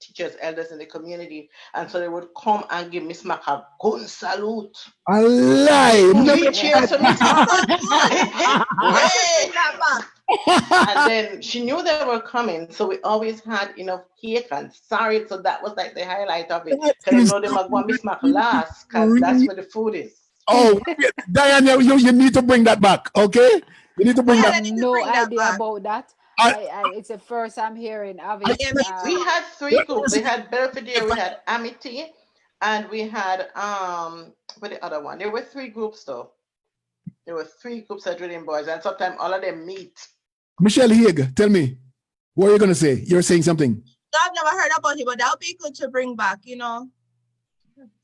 teachers, elders in the community, and so they would come and give Miss Mac a gun salute. A lie. We cheers to Miss Mac. And then she knew they were coming, so we always had enough cake and sorry. So that was like the highlight of it. Because I know they might want Miss Mac last, because that's where the food is. Oh, Diane, you need to bring that back, okay? You need to bring that. I have no idea about that. It's the first I'm hearing of it. We had three groups. We had Belvedere, we had Amity, and we had what the other one? There were three groups though. There were three groups of drilling boys, and sometimes all of them meet. Michelle Haig, tell me, what are you gonna say? You're saying something. I've never heard about it, but that would be good to bring back,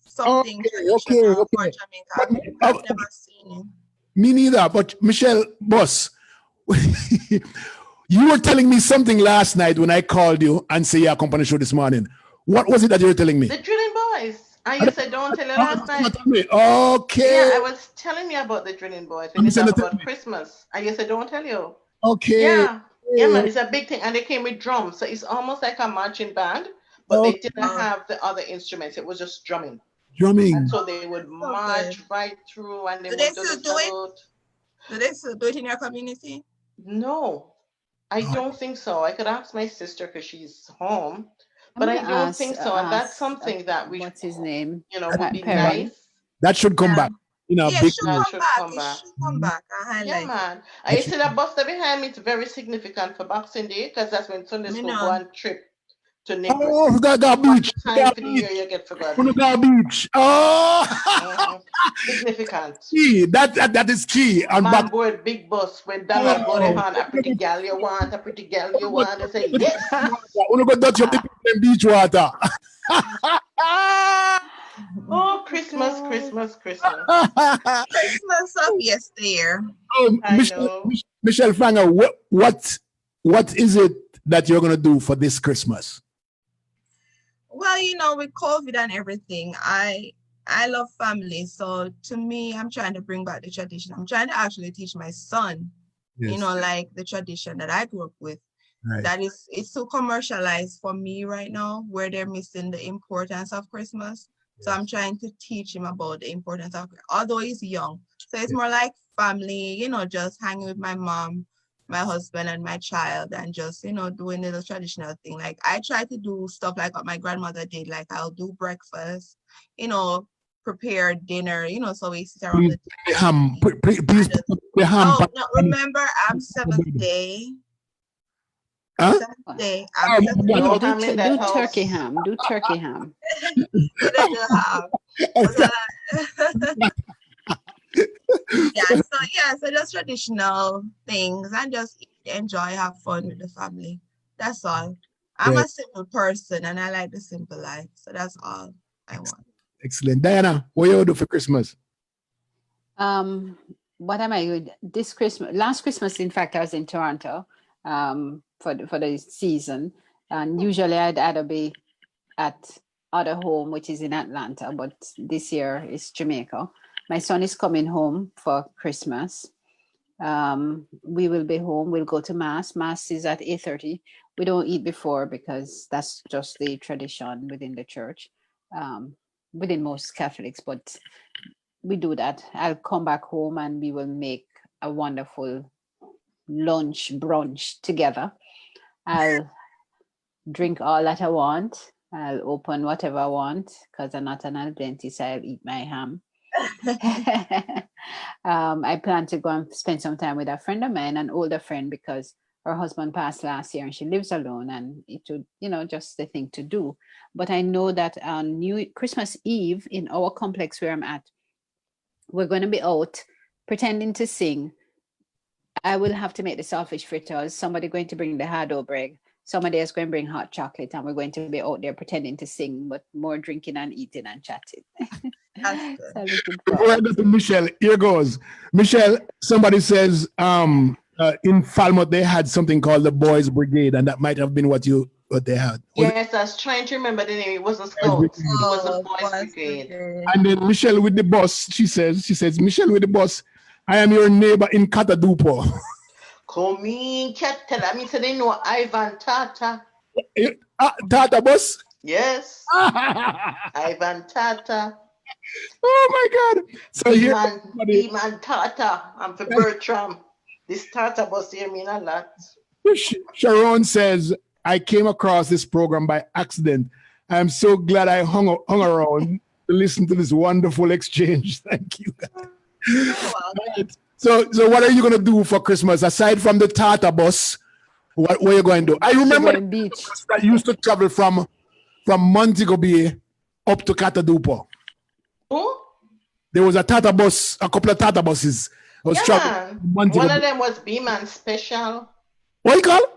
something okay. for Jamaica. I've never seen it. Me neither, but Michelle, boss, you were telling me something last night when I called you and say you're company show this morning. What was it that you were telling me? The drilling boys. And you said don't tell you last night. Okay. Yeah, I was telling you about the drilling boys when you talk about Christmas. And you said don't tell you. Okay. Yeah, man, it's a big thing. And they came with drums. So it's almost like a marching band, but they didn't have the other instruments. It was just drumming. Drumming. And so they would So march good. right through and they Do they would do still the do it? salute. Do they still do it in your community? No, I Oh, don't think so. I could ask my sister because she's home, I'm but gonna I don't think so. And that's ask something that we, what's his name? would be Perry. nice. that should come Yeah. back in a Yeah, it big should way. That come should back. come It back. should come back. I Yeah, highlight it. man. I That you should- see that Buster behind me. It's very significant for Boxing Day because that's when Sunday Me school go know. on trip to Nipper. Oh, we got One beach. We time got for the beach. year you get to go to We beach. got beach. Oh, hmm Significant. key. That is key. And Man back. board big bus when Donald go there Oh, on a pretty gal you want, a pretty gal you want. They say yes. we go touch up the people in beach water. Oh, Oh Christmas, God. Christmas, Christmas. Christmas of yesteryear. I know. Michelle Fanger, what is it that you're gonna do for this Christmas? Well, with COVID and everything, I love family. So to me, I'm trying to bring back the tradition. I'm trying to actually teach my son, like the tradition that I grew up with. Right. That is, it's so commercialized for me right now, where they're missing the importance of Christmas. So I'm trying to teach him about the importance of, although he's young. So it's more like family, just hanging with my mom, my husband, and my child, and just, doing the traditional thing. Like I try to do stuff like what my grandmother did. Like I'll do breakfast, prepare dinner, so we sit around Please the put the ham. Please and just, put the ham. no, remember, I'm seventh day. Huh? Seventh day. I'm Oh, seventh No No, day. ham in that do house. turkey ham. Do turkey ham. We don't do half. So just traditional things and just enjoy, have fun with the family. That's all. I'm Yeah, a simple person and I like the simple life. So that's all I want. excellent. Diana, what you do for Christmas? What am I doing this Christmas? Last Christmas, in fact, I was in Toronto for the season, and usually I'd either be at other home, which is in Atlanta, but this year it's Jamaica. My son is coming home for Christmas. We will be home. We'll go to mass. Mass is at 8:30. We don't eat before because that's just the tradition within the church, within most Catholics, but we do that. I'll come back home and we will make a wonderful lunch brunch together. I'll drink all that I want. I'll open whatever I want because I'm not an Adventist. I'll eat my ham. I plan to go and spend some time with a friend of mine, an older friend, because her husband passed last year and she lives alone, and it would, just the thing to do. But I know that on Christmas Eve in our complex where I'm at, we're going to be out pretending to sing. I will have to make the saltfish fritters. Somebody going to bring the hard dough bread. Somebody is going to bring hot chocolate, and we're going to be out there pretending to sing, but more drinking and eating and chatting. That's good. So I'm looking Before I forward go to to it. Michelle, here goes. Michelle, somebody says in Falmouth they had something called the Boys Brigade, and that might have been what they had. Was it Yes, I was trying to remember the name. It wasn't Boys Scouts. Brigade? It was a Oh, boys' boys brigade. brigade. And then Michelle with the bus, she says, Michelle with the bus, I am your neighbor in Catadupo. Come in, cat. Tell me, so they know Ivan Tata. Tata bus? Yes, Ivan Tata. Oh my God. So here, B-man Tata. I'm for Bertram. This Tata bus here mean a lot. Sharon says, I came across this program by accident. I'm so glad I hung around to listen to this wonderful exchange. Thank you. Right. So what are you going to do for Christmas aside from the Tata bus? What are you going to do? I remember Sugar Beach. that used to travel from Montego Bay up to Catadupo. Who? There was a Tata bus, a couple of Tata buses. Yeah, man. From Montego One Bay. of them was B-man Special. What you call it?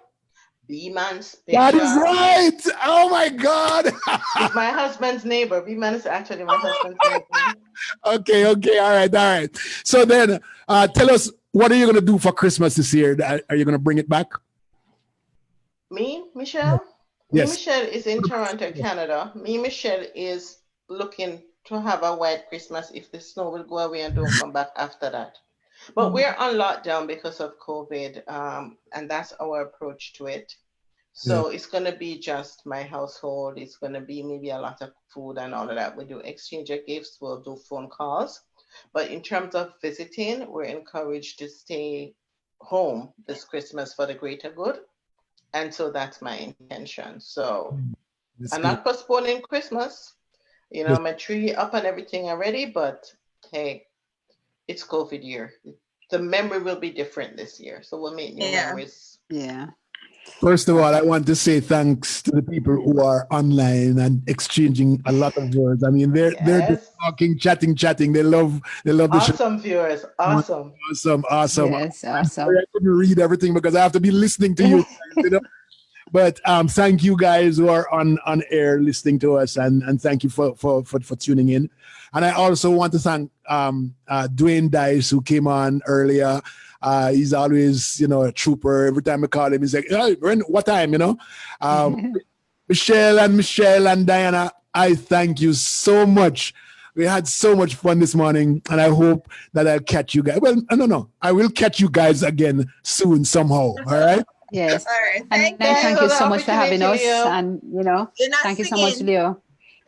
B-man Special. That is right. Oh my God. He's my husband's neighbor. B-man is actually my husband's neighbor. Okay. All right. So then tell us, what are you going to do for Christmas this year? Are you going to bring it back? Me, Michelle? Yes. Me, Michelle is in Toronto, Canada. Me, Michelle is looking to have a white Christmas if the snow will go away and don't come back after that. But we're on lockdown because of COVID, and that's our approach to it. So it's going to be just my household. It's going to be maybe a lot of food and all of that. We do exchange of gifts. We'll do phone calls. But in terms of visiting, we're encouraged to stay home this Christmas for the greater good. And so that's my intention. So I'm not postponing Christmas. You know, my tree up and everything already, but hey, it's COVID year. The memory will be different this year. So we'll make new memories. Yeah. First of all, I want to say thanks to the people who are online and exchanging a lot of words. I mean, they're just talking, chatting. They love the show. Awesome viewers. Awesome. Yes, awesome. I couldn't read everything because I have to be listening to you. You know? But thank you guys who are on air listening to us, and thank you for tuning in. And I also want to thank Dwayne Dice, who came on earlier. He's always, a trooper. Every time I call him, he's like, "Hey, what time?" Michelle and Diana, I thank you so much. We had so much fun this morning, and I hope that I'll catch you guys. Well, no, I will catch you guys again soon somehow. All right. Yes. All right. Thank you so much for having us, Leo. And thank you so much, singing. Leo.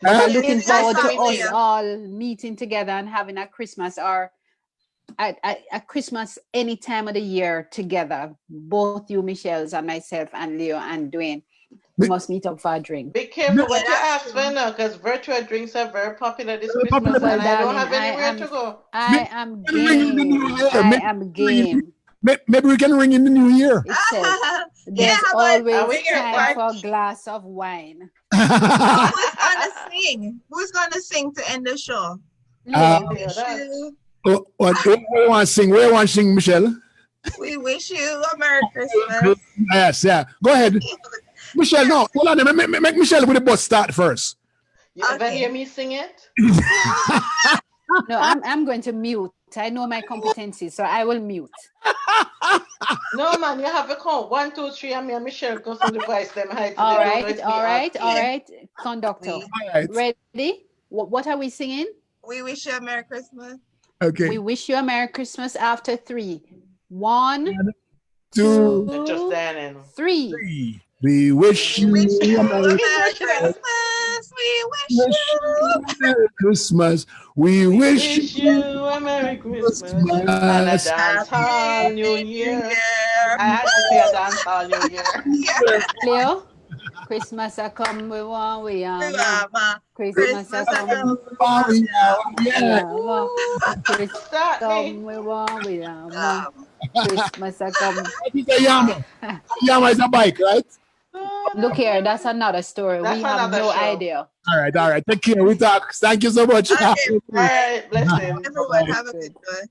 I'm looking forward to singing, us Leo. all meeting together and having a Christmas or a Christmas any time of the year together. Both you, Michelle's, and myself, and Leo and Dwayne. We must meet up for a drink. Be careful what you ask for now, because virtual drinks are very popular this Christmas, Well, and I don't darling, have anywhere to go. I am game. Maybe we can ring in the new year. It says there's always time for a glass of wine. Who's gonna sing? Who's gonna sing to end the show? What do you want to sing? Where do you want to sing, Michelle? We wish you a Merry Christmas. Yes, yeah. Go ahead. Michelle, no. Hold on. Make Michelle with the bus start first. You ever hear me sing it? No, I'm going to mute. I know my competencies, so I will mute. No, man, you have a count. 1, 2, 3, and me and Michelle go from the voice them high. All right. Conductor. All right. Ready? What are we singing? We wish you a Merry Christmas. Okay. We wish you a Merry Christmas after 3. 1, 2, Just then 3. 3. We wish you a Merry Christmas. We wish you a Merry Christmas. We wish you a Merry Christmas and a dance hall New Year. I had to say a dance hall New Year. Leo, Christmas a come, we want we Christmas a come, Christmas we want we Christmas a come. Yama is a bike, right? Look here, that's another story. That's we have another no show. idea. All right. Take care. We talk. Thank you so much. Okay, All right, blessings. everyone have a good one.